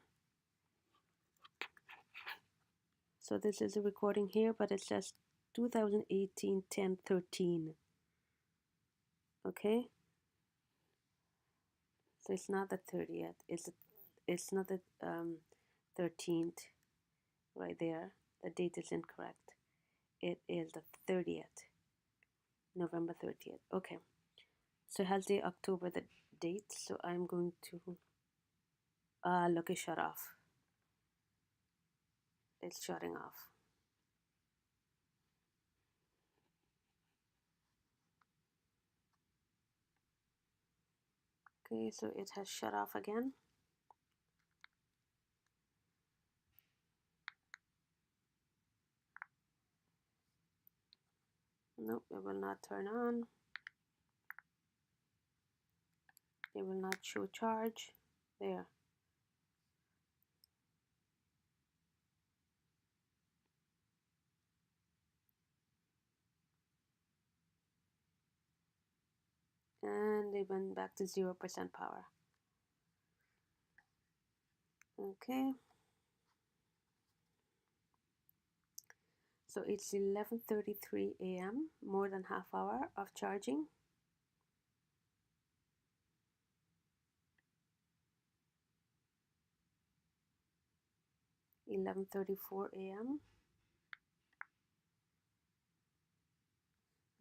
So this is a recording here, but it says 2018 10 13. Okay, so it's not the 30th. It's not the 13th. Right there, the date is incorrect. It is the 30th, November 30th. Okay, so it has the October the date. So I'm going to look, it shut off. It's shutting off. Okay, so it has shut off again. Nope, it will not turn on. It will not show charge. There. And it went back to 0% power. Okay. So it's 11:33 a.m., more than half hour of charging. $11:34 a.m.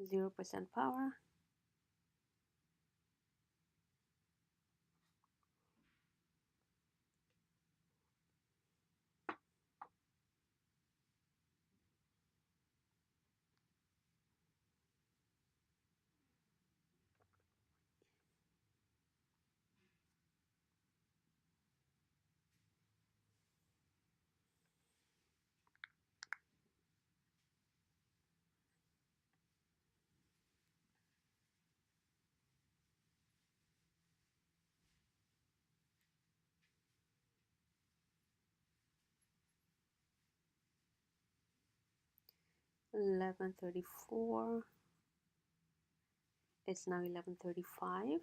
0% power. $11:34. It's now 11:35.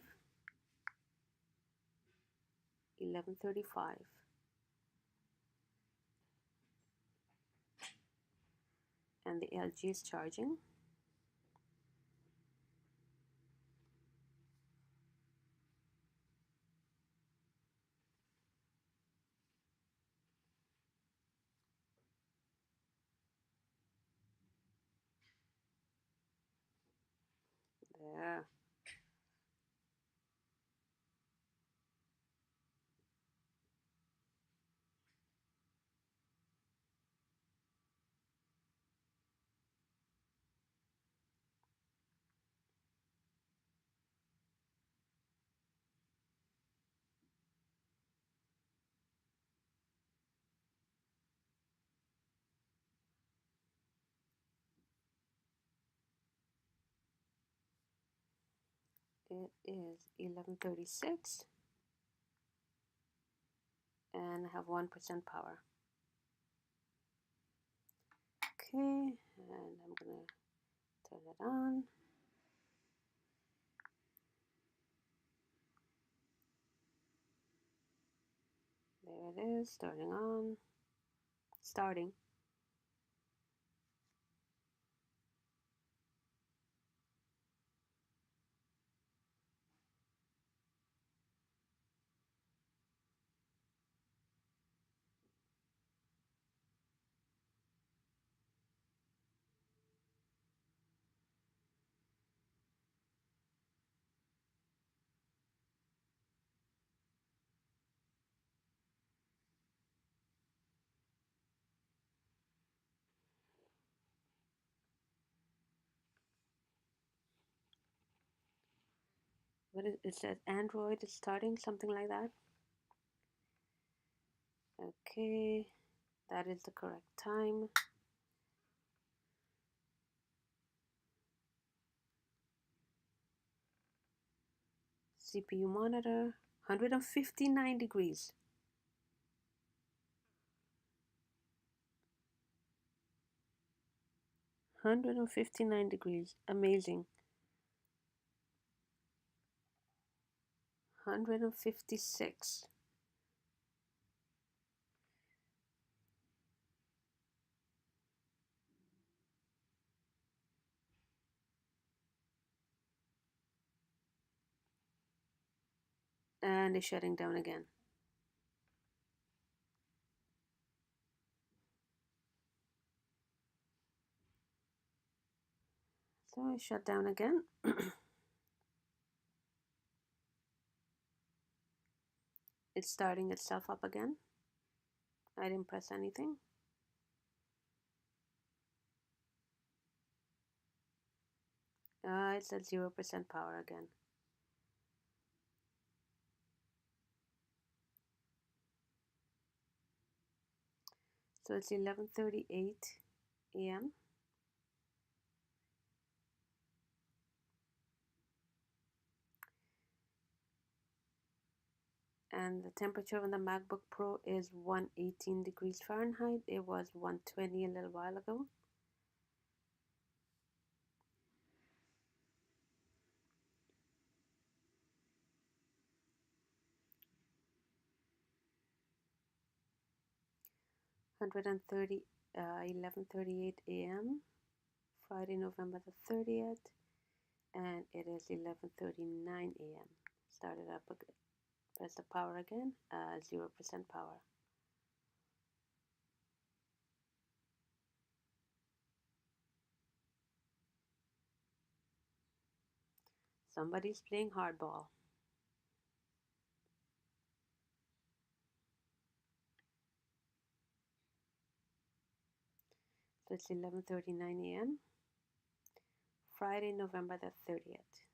11:35. And the LG is charging. There. It is 11:36 and I have 1% power. Okay, and I'm gonna turn it on. There it is, turning on. Starting. What is it? Says Android is starting, something like that. Okay, that is the correct time. CPU monitor, 159 degrees. 159 degrees. Amazing. 156. And it's shutting down again. So I shut down again. It's starting itself up again. I didn't press anything. It's at 0% power again. So it's 11:38 a.m. And the temperature on the MacBook Pro is 118 degrees Fahrenheit. It was 120 a little while ago. 130, 11:38 a.m. Friday, November the 30th, and it is 11:39 a.m. Start it up again. Press the power again. 0% power. Somebody's playing hardball. So it's 11:39 a.m. Friday, November the 30th.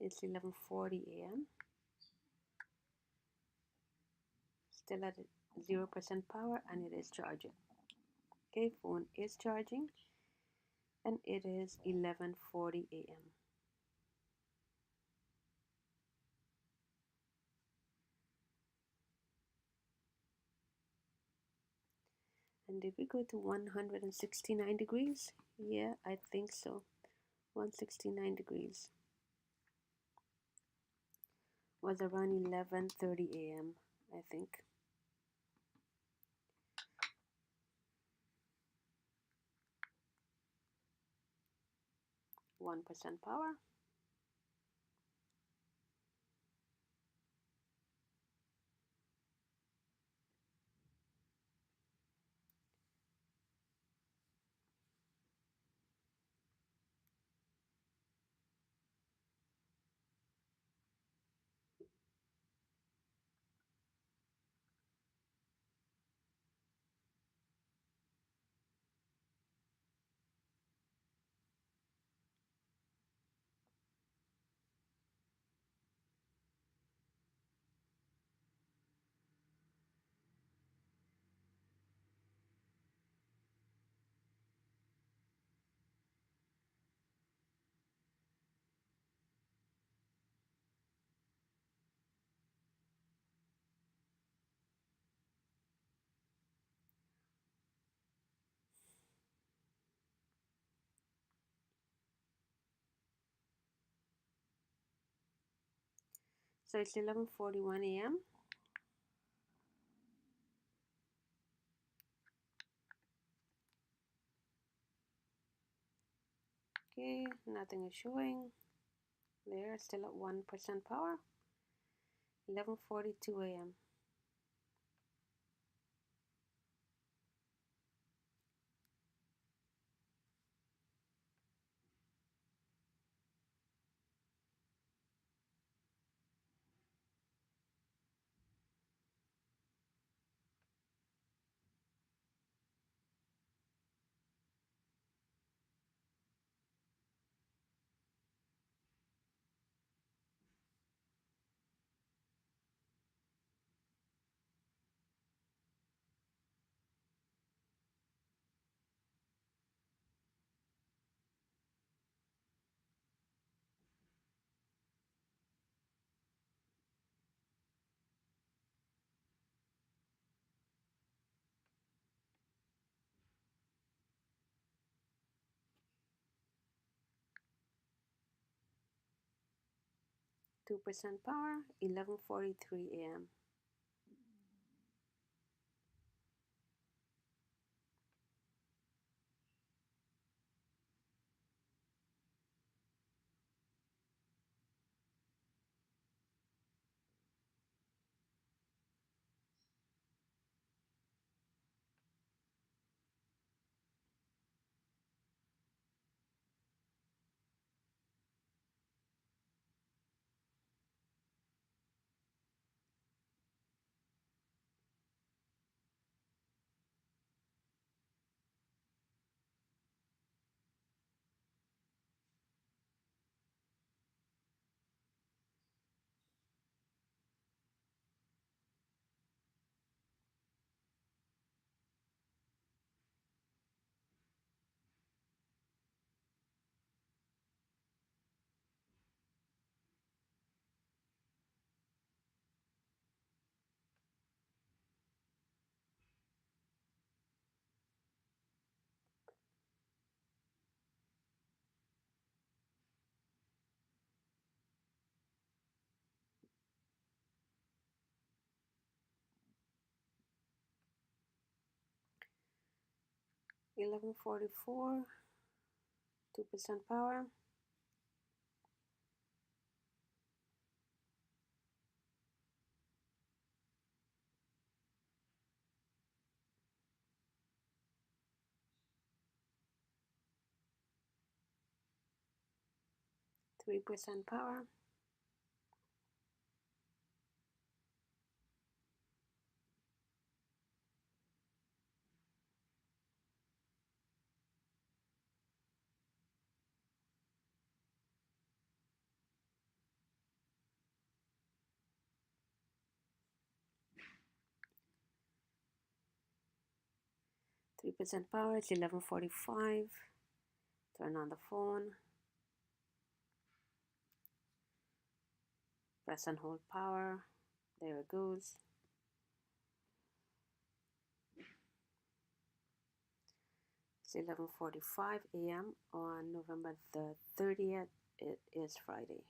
It's 11:40 a.m. Still at 0% power, and it is charging. Okay, phone is charging, and it is 11:40 a.m. And did we go to 169 degrees? Yeah, I think so. 169 degrees was around 11:30 a.m. I think. %1 power. So it's 11:41 a.m. Okay, nothing is showing. There, still at 1% power. 11:42 a.m. %2 power. 11:43 a.m. 11:44, 2% power. Three percent power. Three percent power. It's 11:45. Turn on the phone. Press and hold power. There it goes. It's 11:45 a.m. on November the 30th. It is Friday.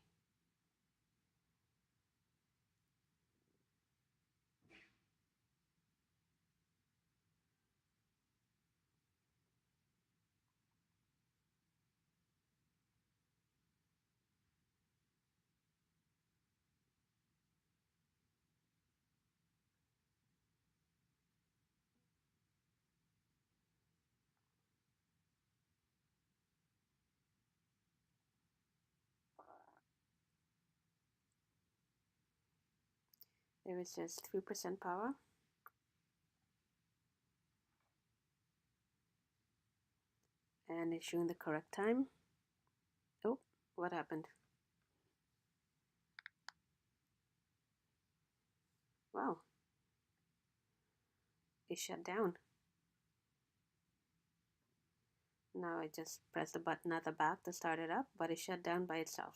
There is just 3% power. And it's showing the correct time. Oh, what happened? Wow. It shut down. Now I just press the button at the back to start it up, but it shut down by itself.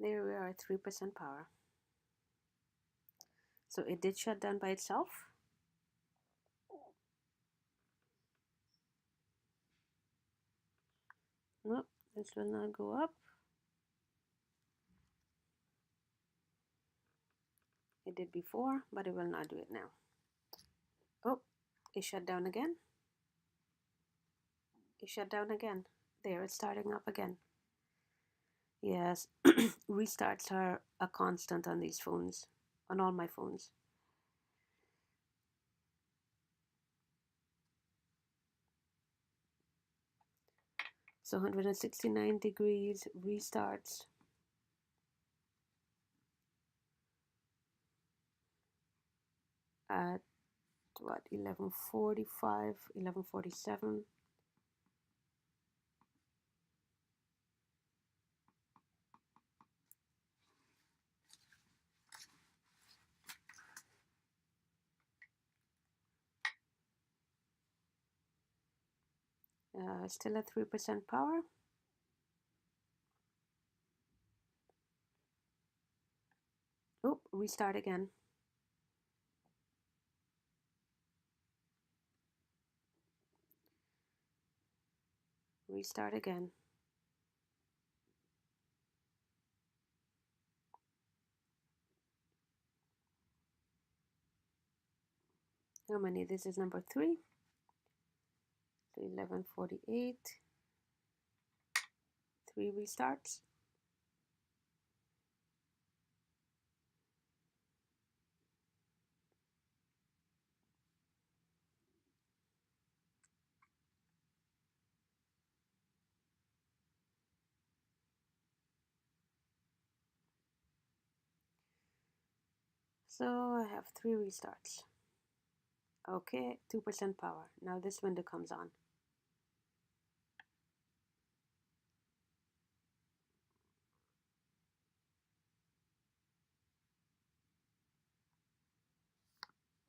There we are at 3% power. So it did shut down by itself. Nope, this will not go up. It did before, but it will not do it now. Oh, it shut down again. It shut down again. There, it's starting up again. Yes, restarts are a constant on these phones, on all my phones. So 169 degrees restarts. At what, 11:45, 11:47. Still at 3% power. Oh, restart again. Restart again. How many? This is number 3. So 11:48. 3 restarts. So I have 3 restarts. Okay, 2% power. Now this window comes on.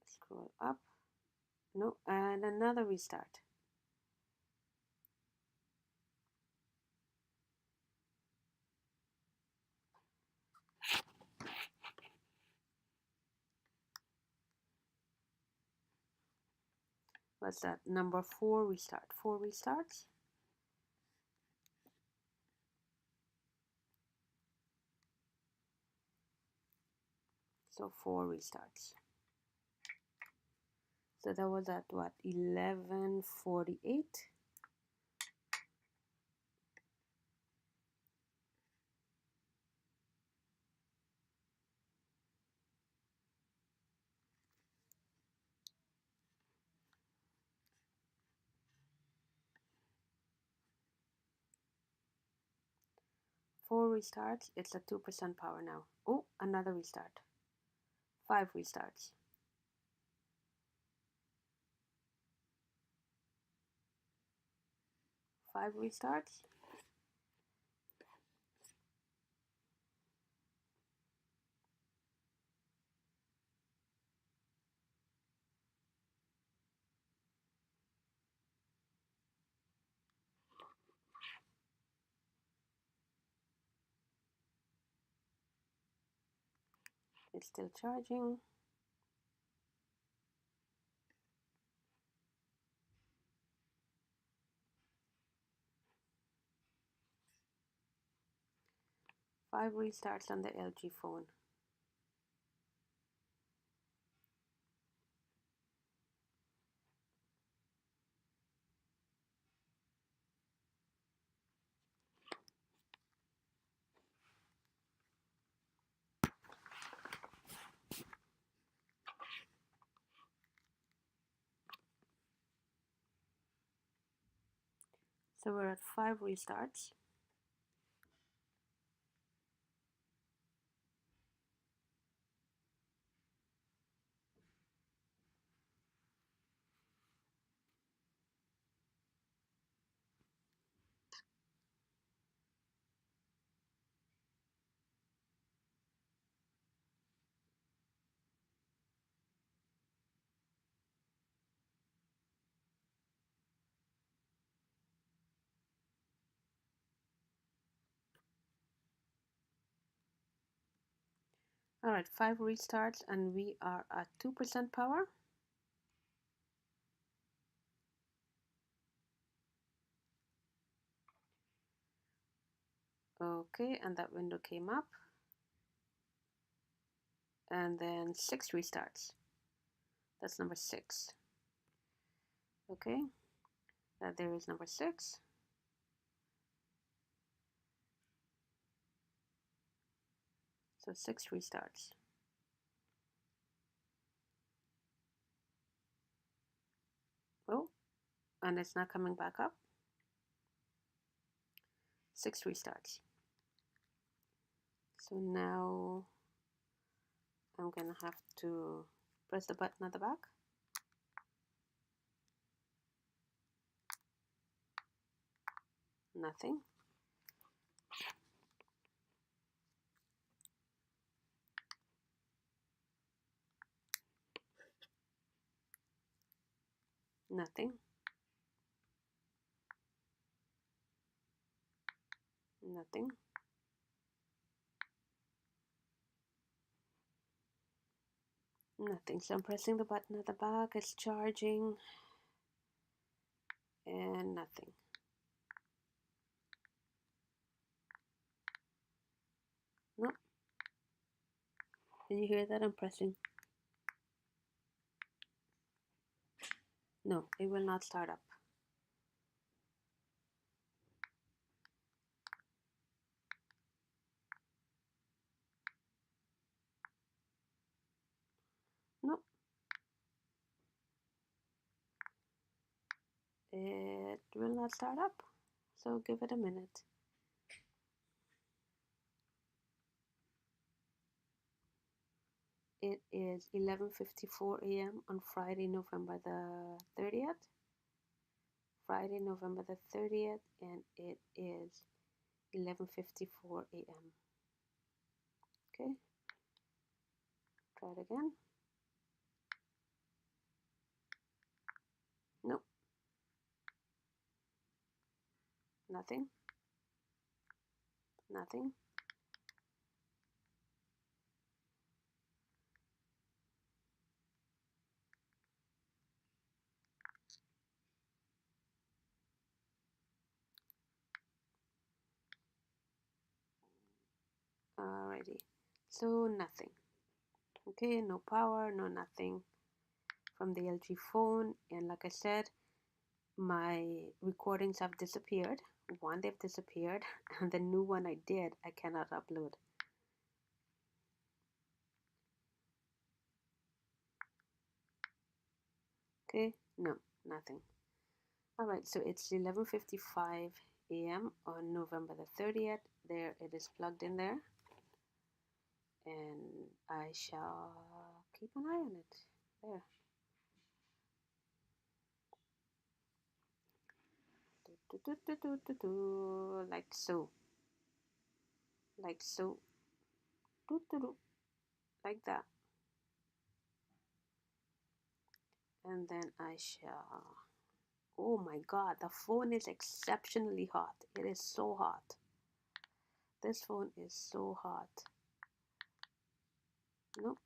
Scroll up. No, and another restart. What's that? Number 4 restart. 4 restarts. So 4 restarts. So that was at what? 11:48. Four restarts. It's at 2% power now. Oh, another restart. 5 restarts. 5 restarts. It's still charging. Five restarts on the LG phone. So we're at 5 restarts. All right, 5 restarts and we are at 2% power. Okay, and that window came up. And then 6 restarts. That's number 6. Okay, there is number 6. So 6 restarts. Oh, and it's not coming back up. 6 restarts. So now I'm gonna have to press the button at the back. Nothing. Nothing. Nothing. Nothing. So I'm pressing the button at the back, it's charging, and nothing. Nope. Can you hear that? I'm pressing. No, it will not start up. Nope. It will not start up. So give it a minute. It is 11:54 a.m. on Friday, November the 30th. Friday, November the 30th, and it is 11:54 a.m. Okay, try it again. Nope. Nothing. Nothing. Alrighty. So nothing. Okay, no power, no nothing from the LG phone. And like I said, my recordings have disappeared. One, they've disappeared, and the new one I did, I cannot upload. Okay, no, nothing. All right, so it's 11:55 a.m. on November the 30th. There it is plugged in there, and I shall keep an eye on it. There. Like so. Like so. Like that. And then I shall. Oh my god, the phone is exceptionally hot. It is so hot. This phone is so hot. Nope.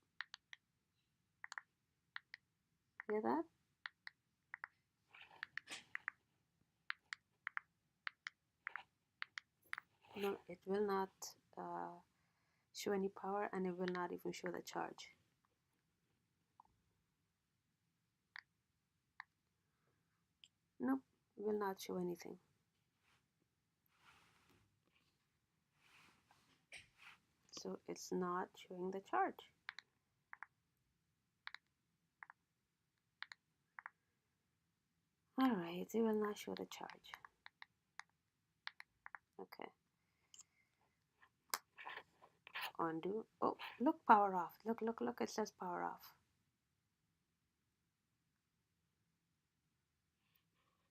Hear that? No, it will not show any power, and it will not even show the charge. Nope, will not show anything. So it's not showing the charge. Alright, it will not show the charge. Okay. Undo. Oh, look, power off. Look, look, look, it says power off.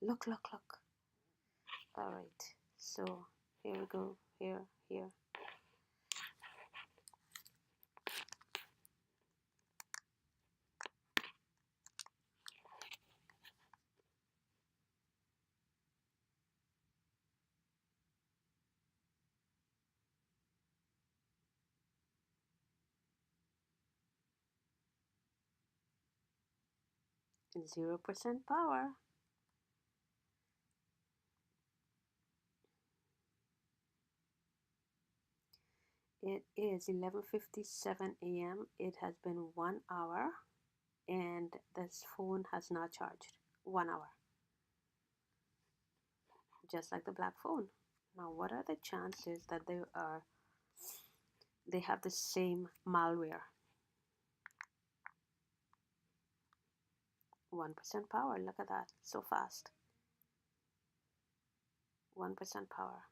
Look, look, look. Alright, so here we go. Here, here. And 0% power. It is 11:57 a.m. It has been 1 hour, and this phone has not charged. 1 hour. Just like the black phone. Now, what are the chances that they have the same malware? 1% power. Look at that. So fast. 1% power.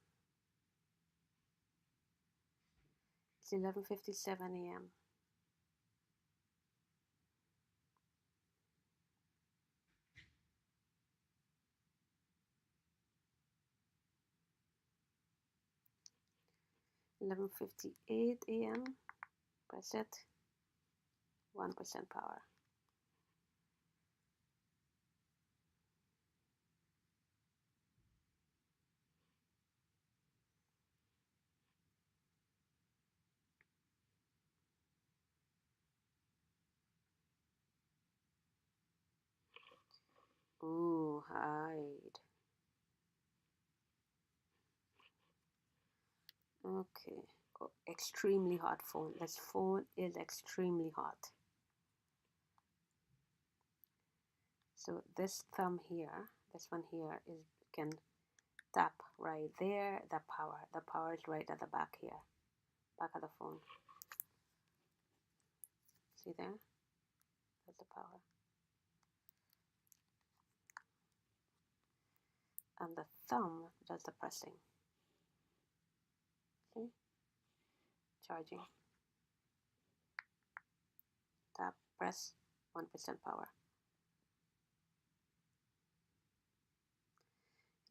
It's 11:57 a.m. (11:58 a.m.) Press it. 1% power. Ooh, hide. Okay. Oh, extremely hot phone. This phone is extremely hot. So this thumb here, this one here, is can tap right there. The power is right at the back here, back of the phone. See there? That's the power. And the thumb does the pressing. See? Charging. Tap, press, 1% power.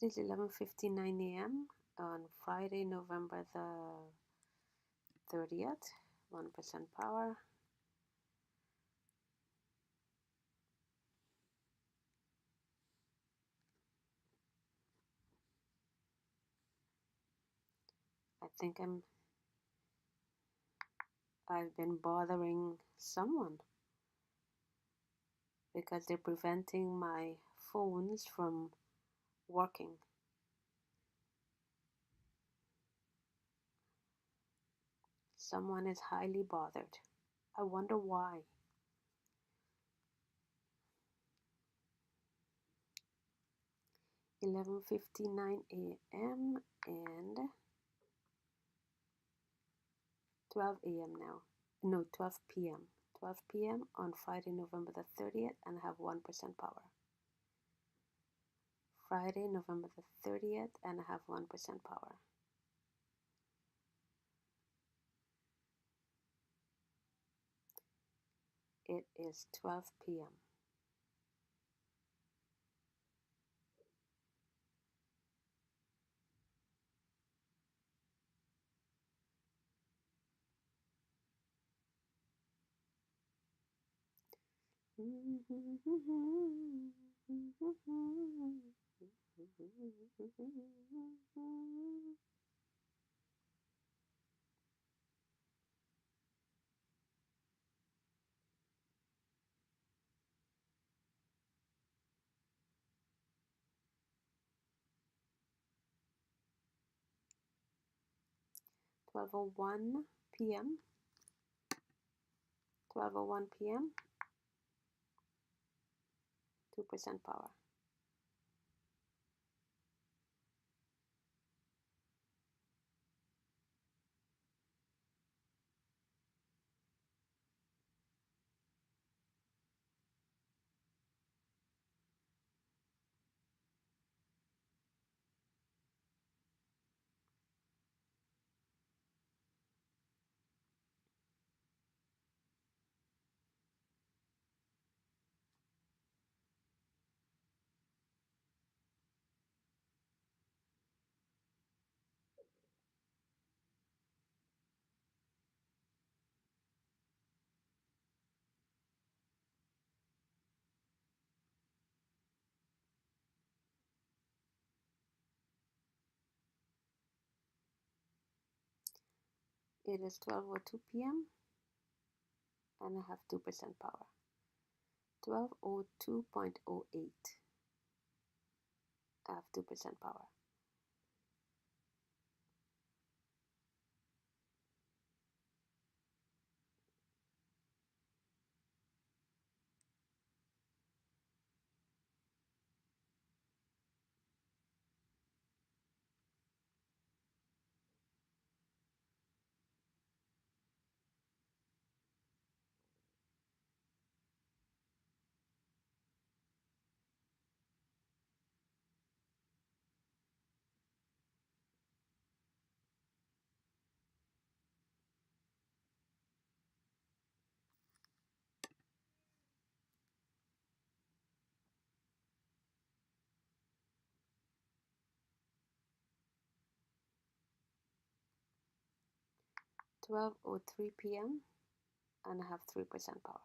It is 11:59 a.m. on Friday, November the 30th. 1% power. think I've been bothering someone because they're preventing my phones from working. Someone is highly bothered. I wonder why. 11:59 a.m. and 12 a.m. now. No, 12 p.m. 12 p.m. on Friday, November the 30th, and I have 1% power. Friday, November the 30th, and I have 1% power. It is 12 p.m. (12:01 p.m.) 12:01 p.m. 2% power. It is 12:02 p.m. and I have 2% power. 12:02.08. I have 2% power. (12:03 p.m.) and I have 3% power.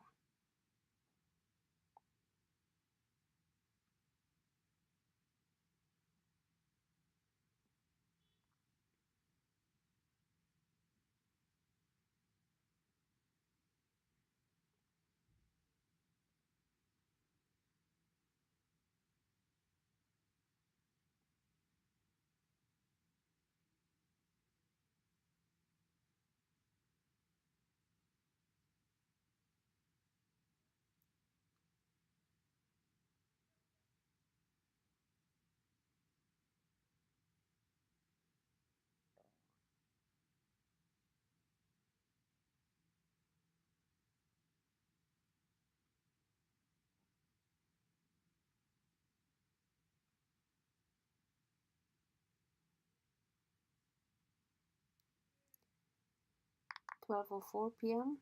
(12:04 p.m.)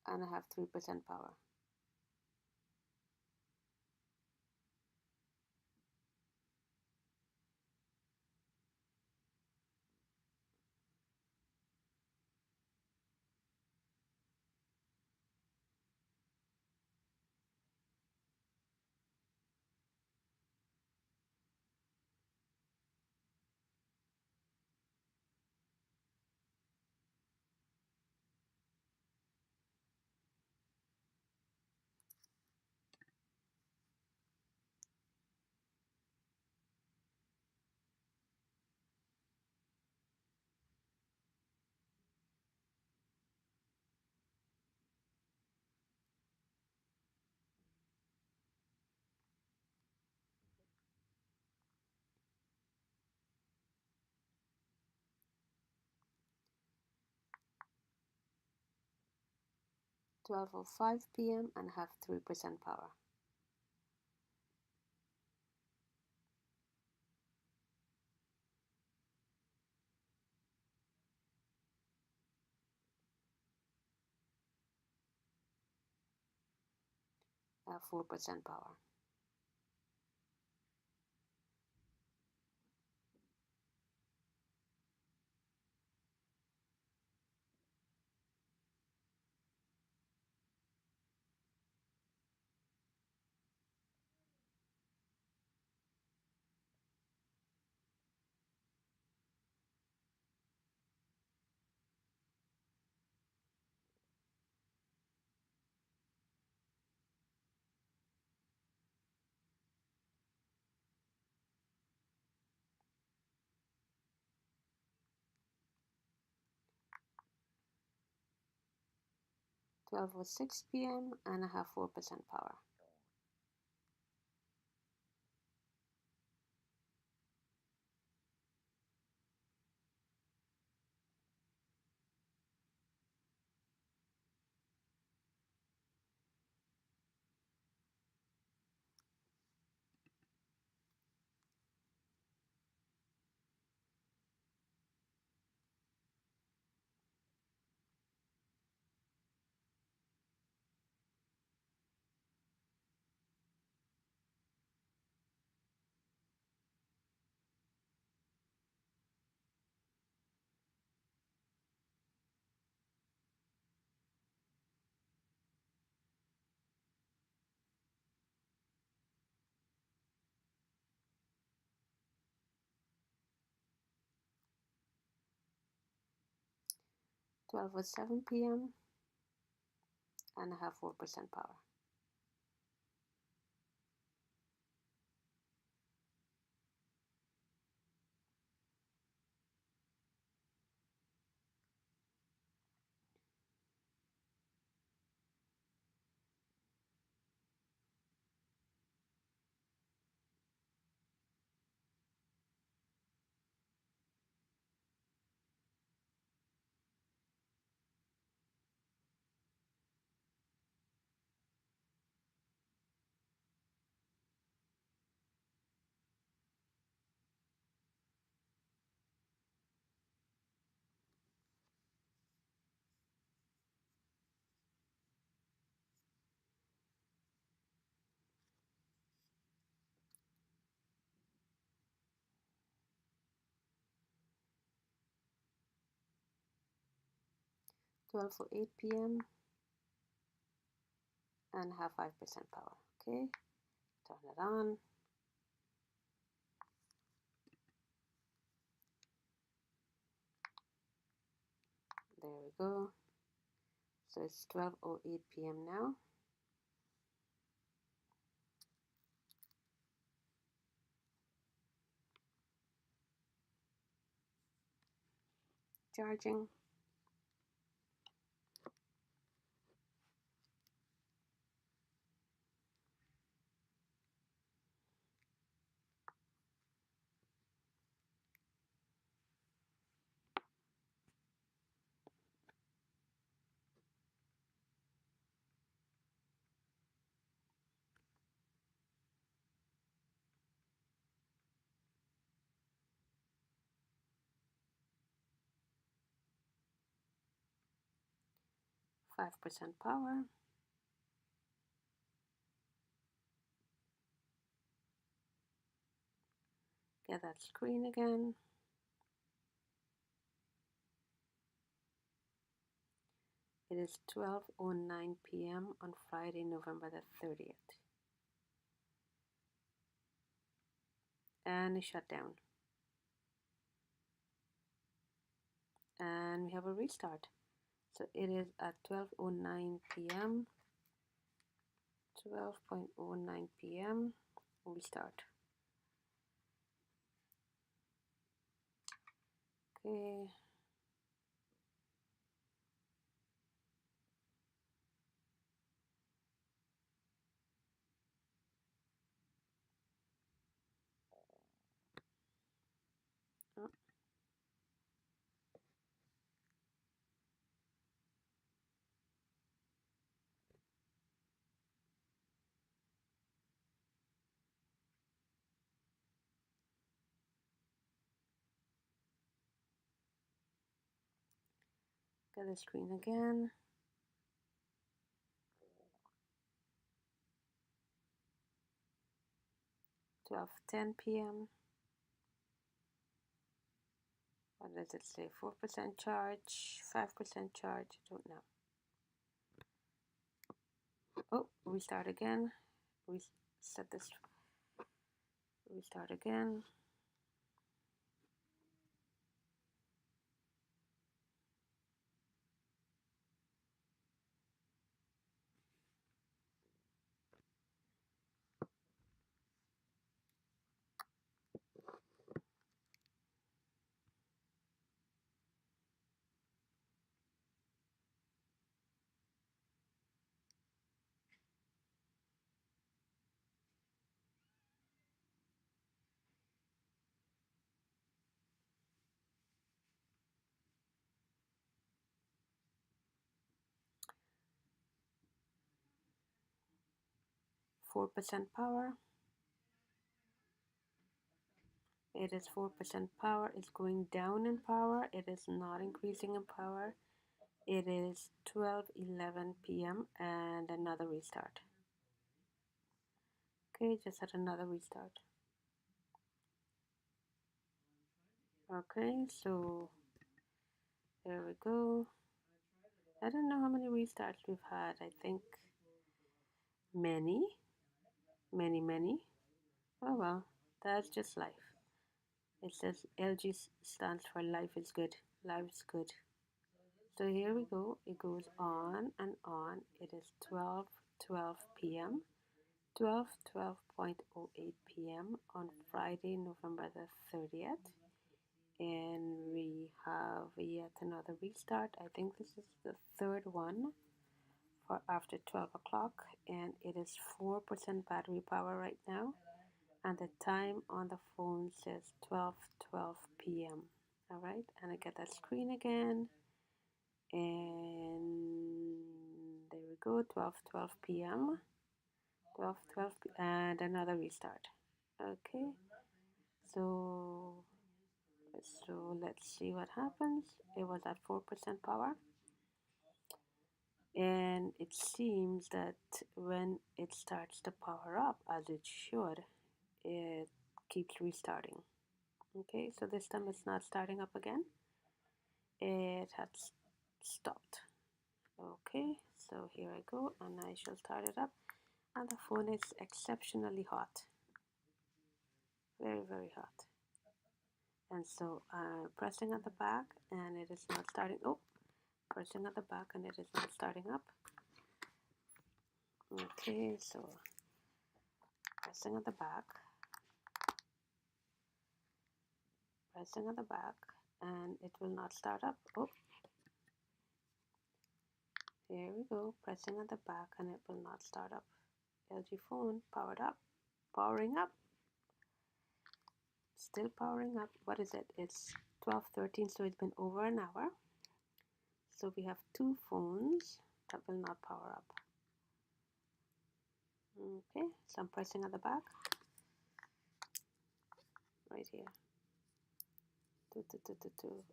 and I have 3% power. 12:05 p.m. and have 3% power. 4% power. 12:06 p.m. and I have 4% power. 12:07 p.m. and I have 4% power. 12:08 p.m. and have 5% power. Okay, turn it on. There we go. So it's 12:08 p.m. now. Charging. 5% power. Get that screen again. It is 12:09 p.m. on Friday, November the 30th. And it shut down. And we have a restart. So it is at 12:09 p.m. 12:09 p.m. Restart. Okay. Oh. Get the screen again. $12:10 p.m. What does it say? 4% charge, 5% charge, I don't know. Oh, restart again. Reset this. Restart again. Four percent power. It is 4% power. It's going down in power. It is not increasing in power. It is 12:11 p.m. and another restart. Okay, just had another restart. Okay, so there we go. I don't know how many restarts we've had. I think many. Oh well, that's just life. It says LG stands for life is good. Life is good. So here we go. It goes on and on. It is 12:12 p.m. 12:08 p.m. on Friday, November the 30th. And we have yet another restart. I think this is the third one for after 12 o'clock, and it is 4% battery power right now. And the time on the phone says 12:12 p.m. All right, and I get that screen again, and there we go, 12:12 p.m. 12:12 and another restart. Okay, so let's see what happens. It was at 4% power, and it seems that when it starts to power up, as it should, it keeps restarting. Okay, so this time it's not starting up again. It had stopped. Okay, so here I go, and I shall start it up, and the phone is exceptionally hot, very hot. And so I'm pressing at the back, and it is not starting. Oh, pressing at the back, and it is not starting up. Okay, so pressing at the back, and it will not start up. Oh, here we go, pressing at the back, and it will not start up. LG phone powered up, powering up, still powering up. What is it? It's 12:13, so it's been over an hour. So we have two phones that will not power up. Okay, so I'm pressing at the back, right here.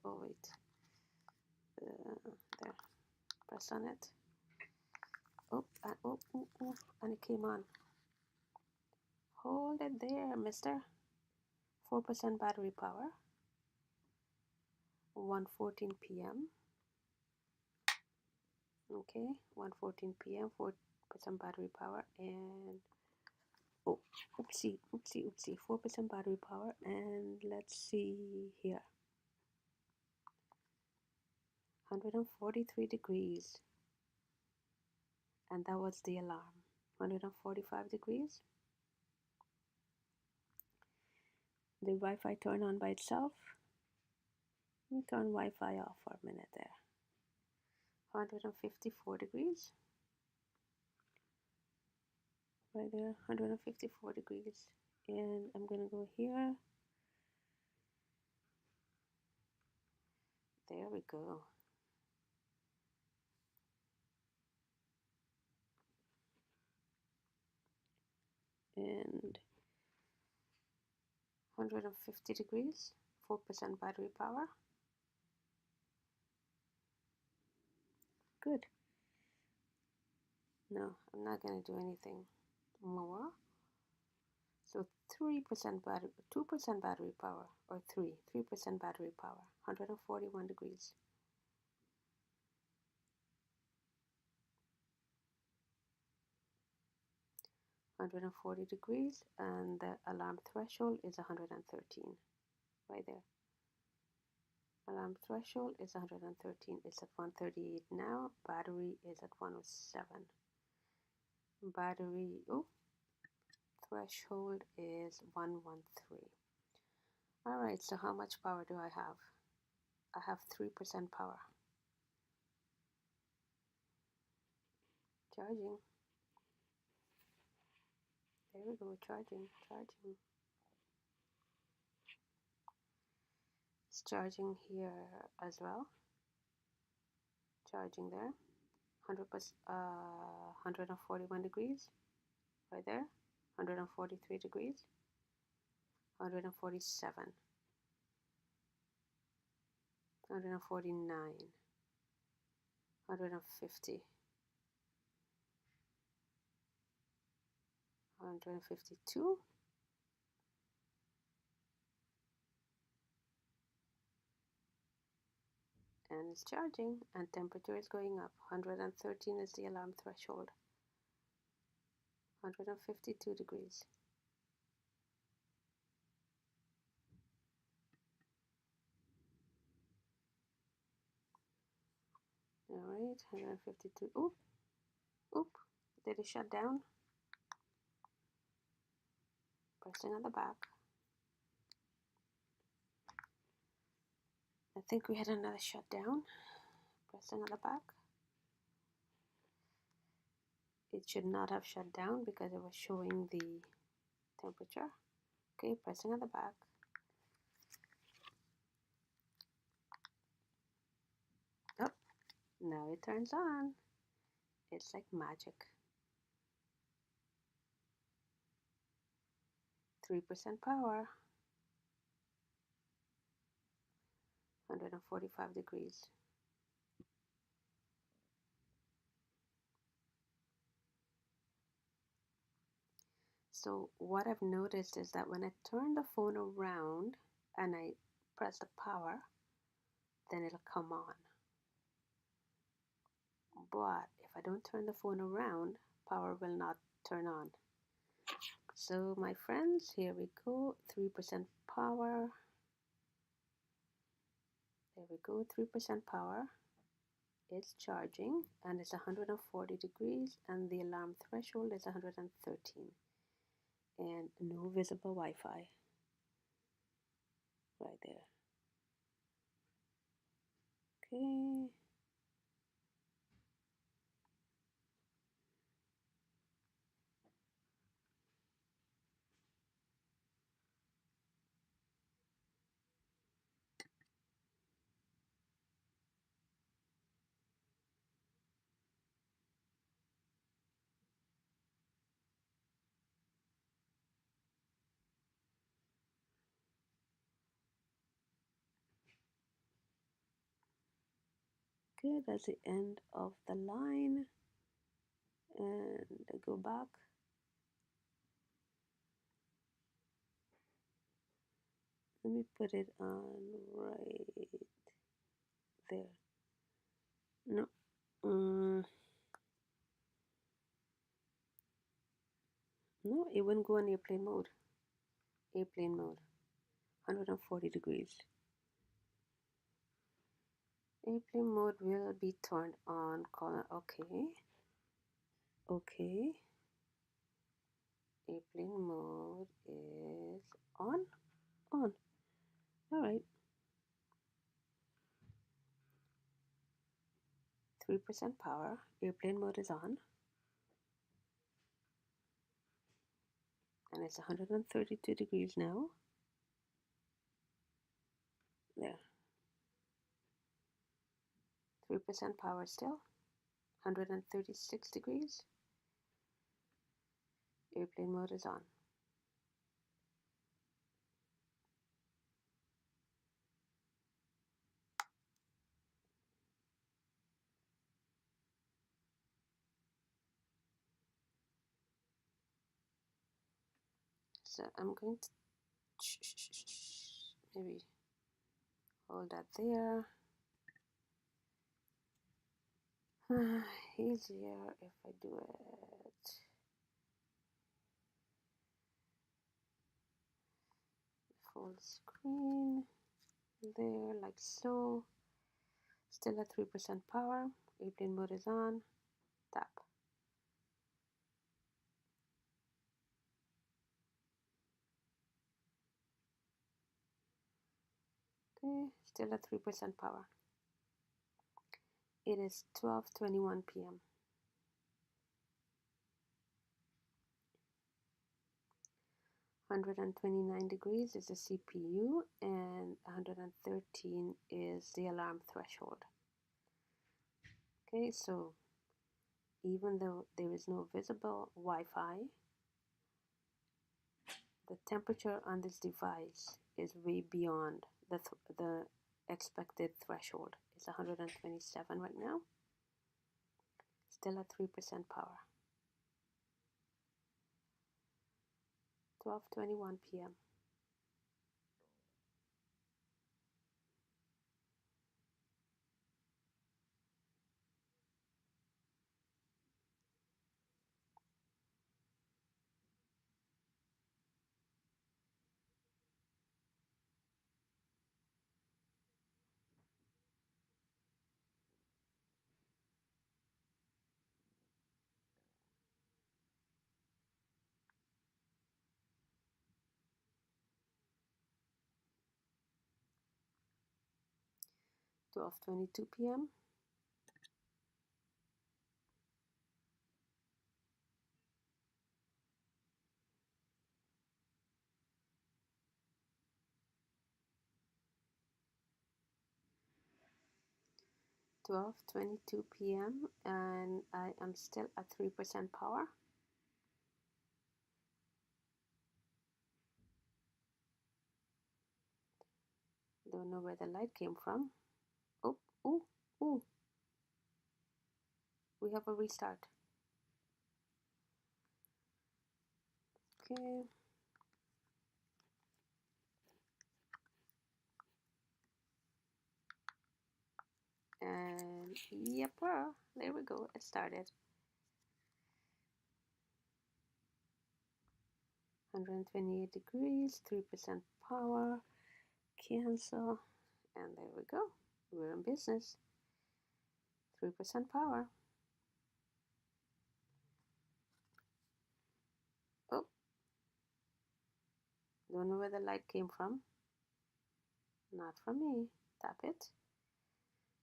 Oh wait, there. Press on it. Oh, and it came on. Hold it there, mister. 4% battery power. 1:14 p.m. Okay, 1:14 p.m. 4% battery power, and oh, oopsie. 4% battery power, and let's see here. 143 degrees, and that was the alarm. 145 degrees. The Wi-Fi turned on by itself. Let me turn Wi-Fi off for a minute there. 154 degrees. Right there, 154 degrees. And I'm gonna go here. There we go. And 150 degrees, 4% battery power. good. No, I'm not going to do anything more. So 3% battery, 2% battery power, or 3% battery power, 141 degrees. $140, and the alarm threshold is 113, right there. Alarm threshold is 113. It's at 138 now. Battery is at 107. Battery, threshold is 113. All right, so how much power do I have? I have 3% power. Charging. There we go, charging. It's charging here as well. Charging there. 100%, 141 degrees, right there. 143 degrees. 147. 149. 150. 152. And it's charging, and temperature is going up. 113 is the alarm threshold. 152 degrees. All right, 152. Oop, did it shut down? Pressing on the back. I think we had another shutdown. Pressing on the back. It should not have shut down because it was showing the temperature. Okay, pressing on the back. Oh, now it turns on. It's like magic. 3% power. 145 degrees. So what I've noticed is that when I turn the phone around and I press the power, then it'll come on. But if I don't turn the phone around, power will not turn on. So my friends, here we go, 3% power. There we go, 3% power. It's charging, and it's 140 degrees, and the alarm threshold is 113. And no visible Wi-Fi right there. Okay. Okay, that's the end of the line. And I go back. Let me put it on right there. No. No, it wouldn't go on airplane mode. Airplane mode. 140 degrees. Airplane mode will be turned on. Okay. Okay. Airplane mode is on. On. All right. 3% power. Airplane mode is on. And it's 132 degrees now. There. 3% power still. 136 degrees. Airplane mode is on. So I'm going to maybe hold that there. Easier if I do it full screen there, like so. Still at 3% power. Airplane mode is on. Tap. Okay, still at 3% power. It is 12:21 p.m. 129 degrees is the CPU and 113 is the alarm threshold. Okay, so even though there is no visible Wi-Fi, the temperature on this device is way beyond the expected threshold. It's 127 right now. Still at 3% power. 12:21 p.m. Twelve 22 p.m. 12:22 p.m. and I am still at 3% power. Don't know where the light came from. Oh, ooh, ooh. We have a restart. Okay. And yep, well, there we go. It started. 128 degrees, 3% power, cancel, and there we go. We're in business. 3% power. Oh, don't know where the light came from. Not from me. Tap it.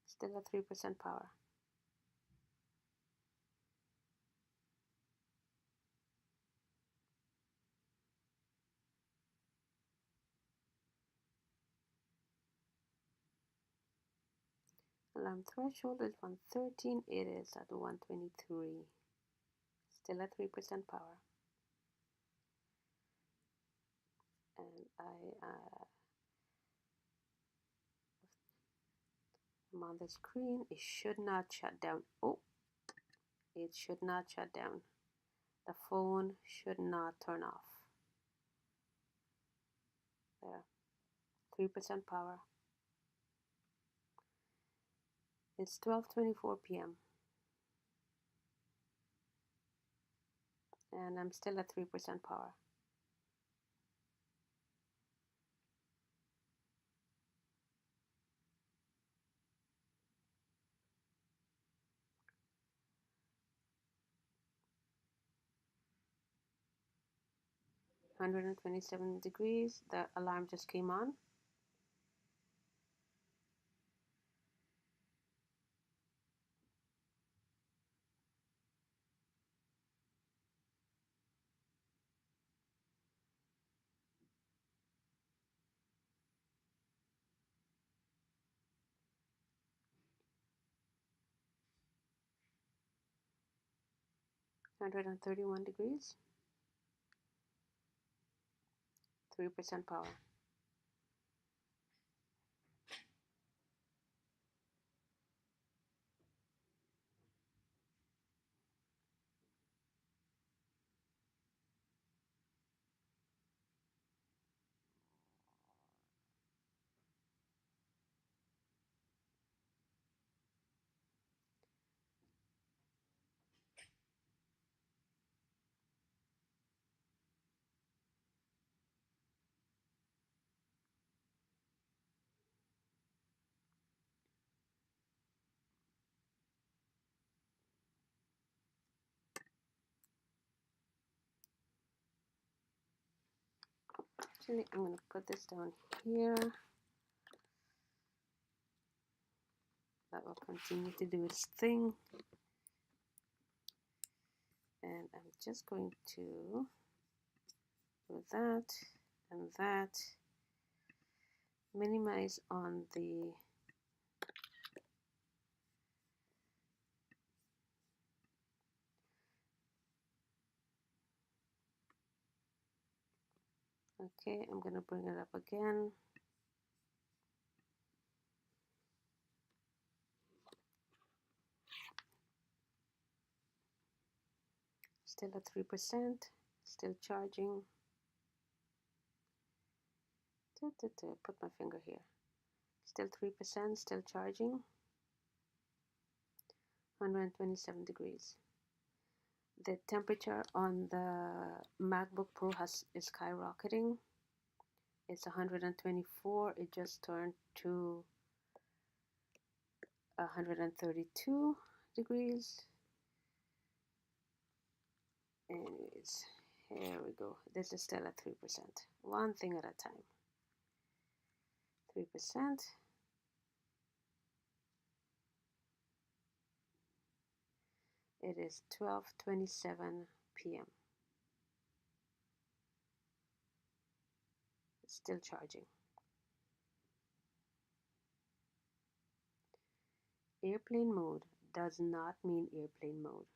Still at 3% power. Alarm threshold is 113. It is at 123. Still at 3% power. And I'm on the screen. It should not shut down. Oh, it should not shut down. The phone should not turn off. There. 3% power. It's 12:24 p.m. and I'm still at 3% power. One 127 degrees. The alarm just came on. One 131 degrees. 3% power. Actually, I'm going to put this down here. That will continue to do its thing. And I'm just going to do that and that. Minimize on the okay, I'm going to bring it up again. Still at 3%, still charging. Put my finger here. Still 3%, still charging. 127 degrees. The temperature on the MacBook Pro is skyrocketing. It's 124. It just turned to 132 degrees. Anyways, here we go. This is still at 3%. One thing at a time. 3%. It is 12:27 p.m. It's still charging. Airplane mode does not mean airplane mode.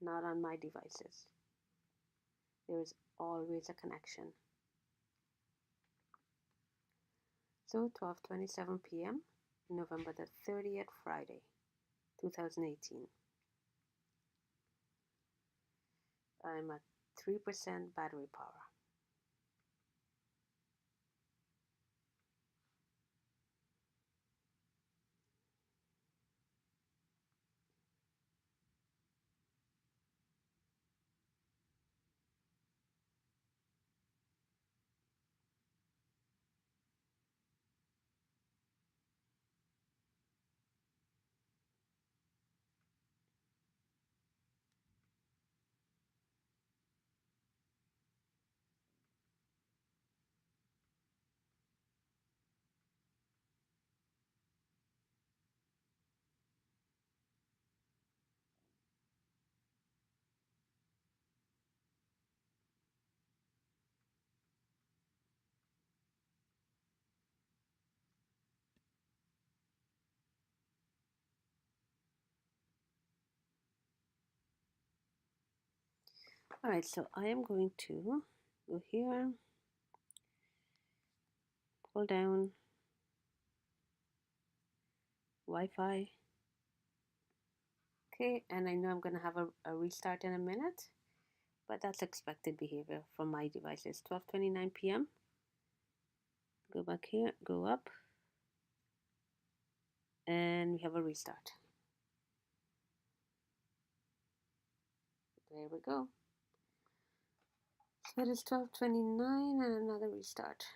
Not on my devices. There is always a connection. So 12:27 p.m. November the 30th, Friday, 2018. I'm at 3% battery power. Alright, so I am going to go here, pull down Wi-Fi. Okay, and I know I'm going to have a restart in a minute, but that's expected behavior from my devices. 12:29 p.m. Go back here, go up, and we have a restart. There we go. So it is 12:29 and another restart.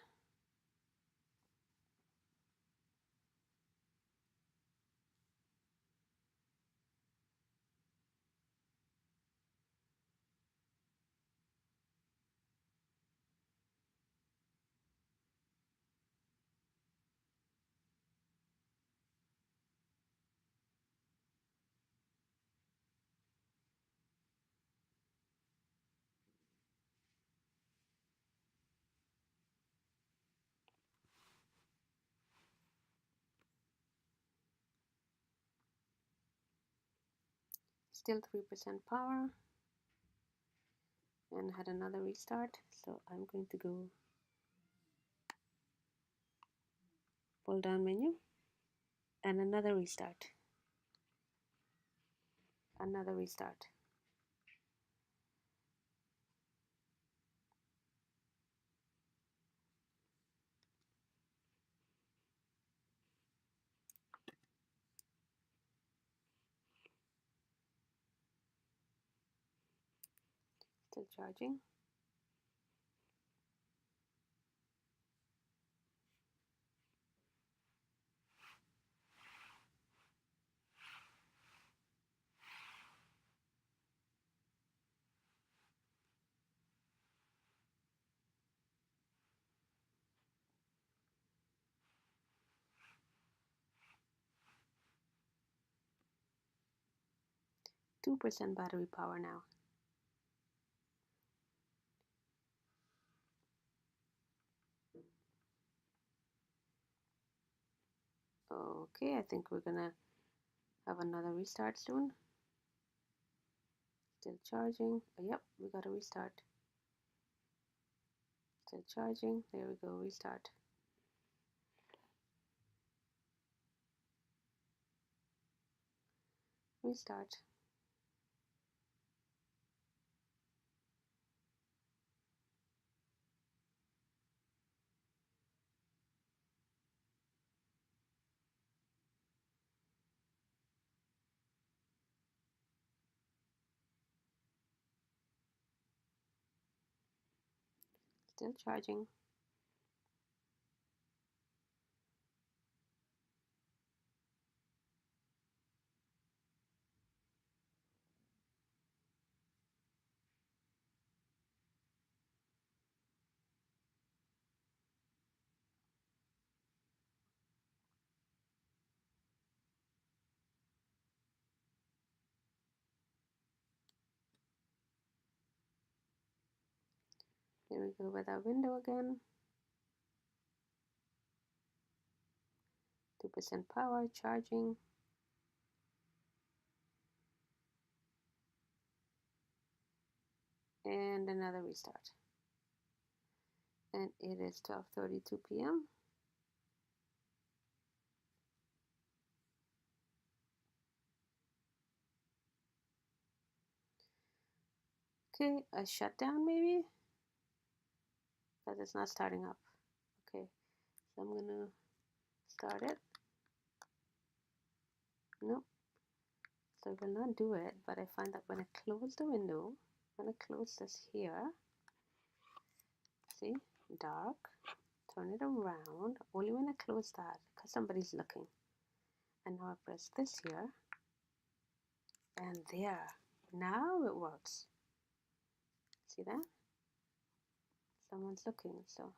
Still 3% power and had another restart. So I'm going to go pull down menu and another restart. Another restart. Still charging. 2% battery power now. Okay, I think we're gonna have another restart soon. Still charging. Oh, yep, we got a restart. Still charging. There we go, restart. Restart. Still charging. Here we go with our window again. 2% power, charging. And another restart. And it is 12:32 p.m. Okay, a shutdown maybe? Because it's not starting up. Okay, so I'm gonna start it. Nope. So it will not do it, but I find that when I close the window, when I close this here, see, dark, turn it around, only when I close that, because somebody's looking. And now I press this here, and there, now it works. See that? Someone's looking, so.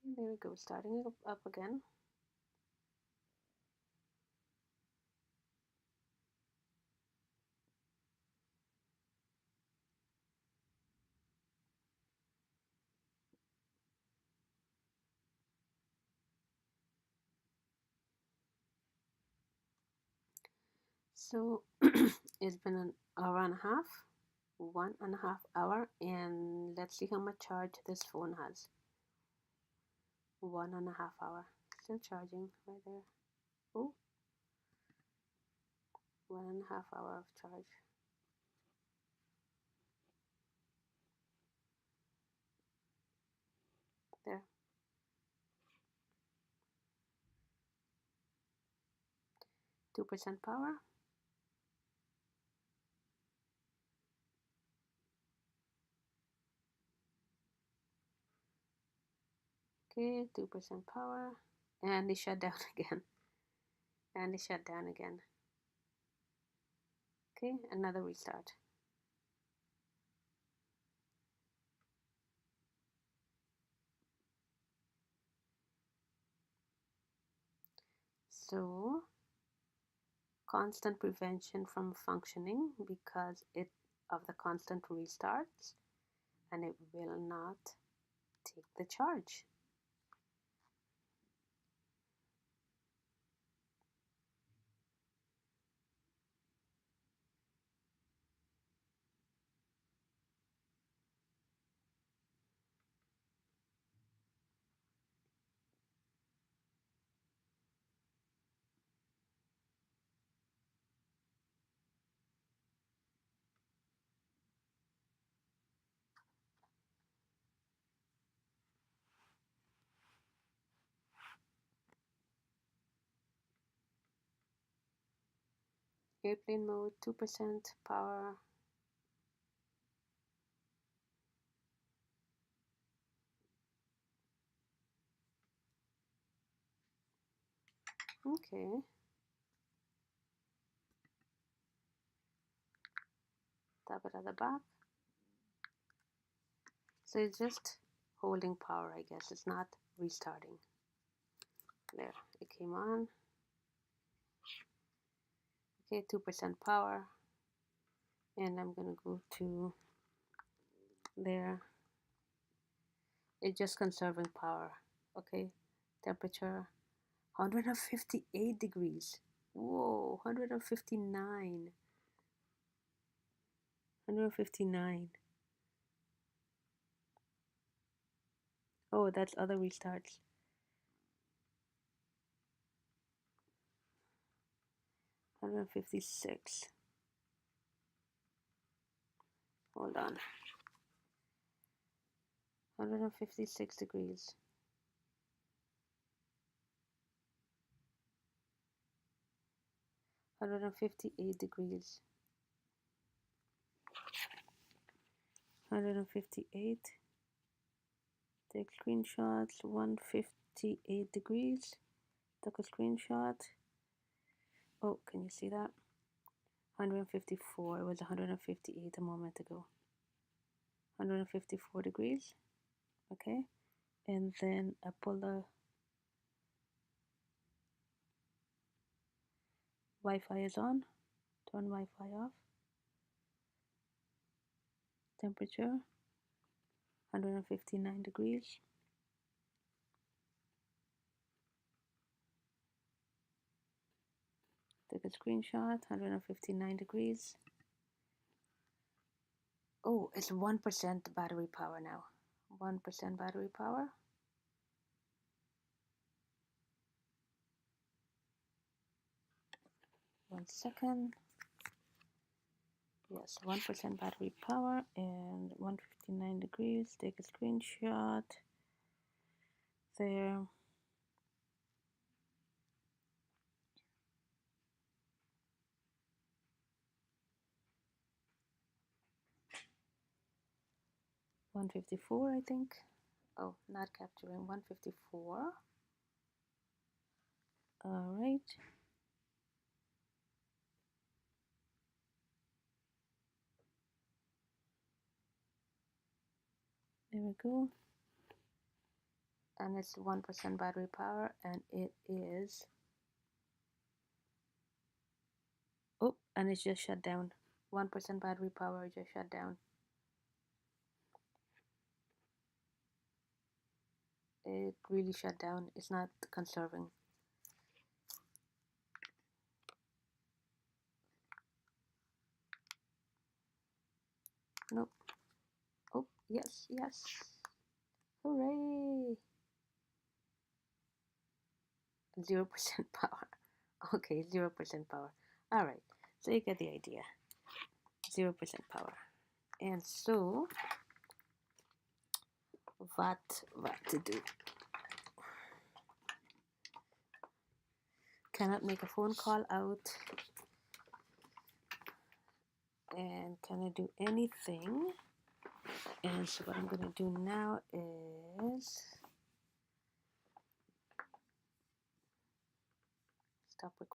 Okay, there we go, starting it up again. So it's been an hour and a half, 1.5 hours, and let's see how much charge this phone has. 1.5 hours, still charging right there. Oh, 1.5 hours of charge. There. 2% power. Okay, 2% power. And it shut down again. And it shut down again. Okay, another restart. So, constant prevention from functioning because of the constant restarts, and it will not take the charge. Airplane mode, 2% power. Okay. Tap it at the back. So it's just holding power, I guess. It's not restarting. There, it came on. Okay, 2% power. And I'm gonna go to there. It's just conserving power. Okay, temperature 158 degrees. Whoa, 159. 159. Oh, that's other restarts. 156. Hold on. 156 degrees. 158 degrees. 158. Take screenshots. 158 degrees. Took a screenshot. Oh, can you see that? 154. It was 158 a moment ago. 154 degrees. Okay. And then I pull the Wi-Fi is on. Turn Wi-Fi off. Temperature 159 degrees. Take a screenshot. 159 degrees. Oh, it's 1% battery power now. 1% battery power. One second. Yes, 1% battery power and 159 degrees. Take a screenshot. There. $154, I think. Oh, not capturing. 154. All right. There we go. And it's 1% battery power, and it is. Oh, and it's just shut down. 1% battery power just shut down. It really shut down. It's not conserving. Nope. Oh, yes, yes. Hooray! 0% power. Okay, 0% power. All right, so you get the idea. 0% power. And so, what to do? Cannot make a phone call out. And cannot do anything. And so what I'm going to do now is stop recording.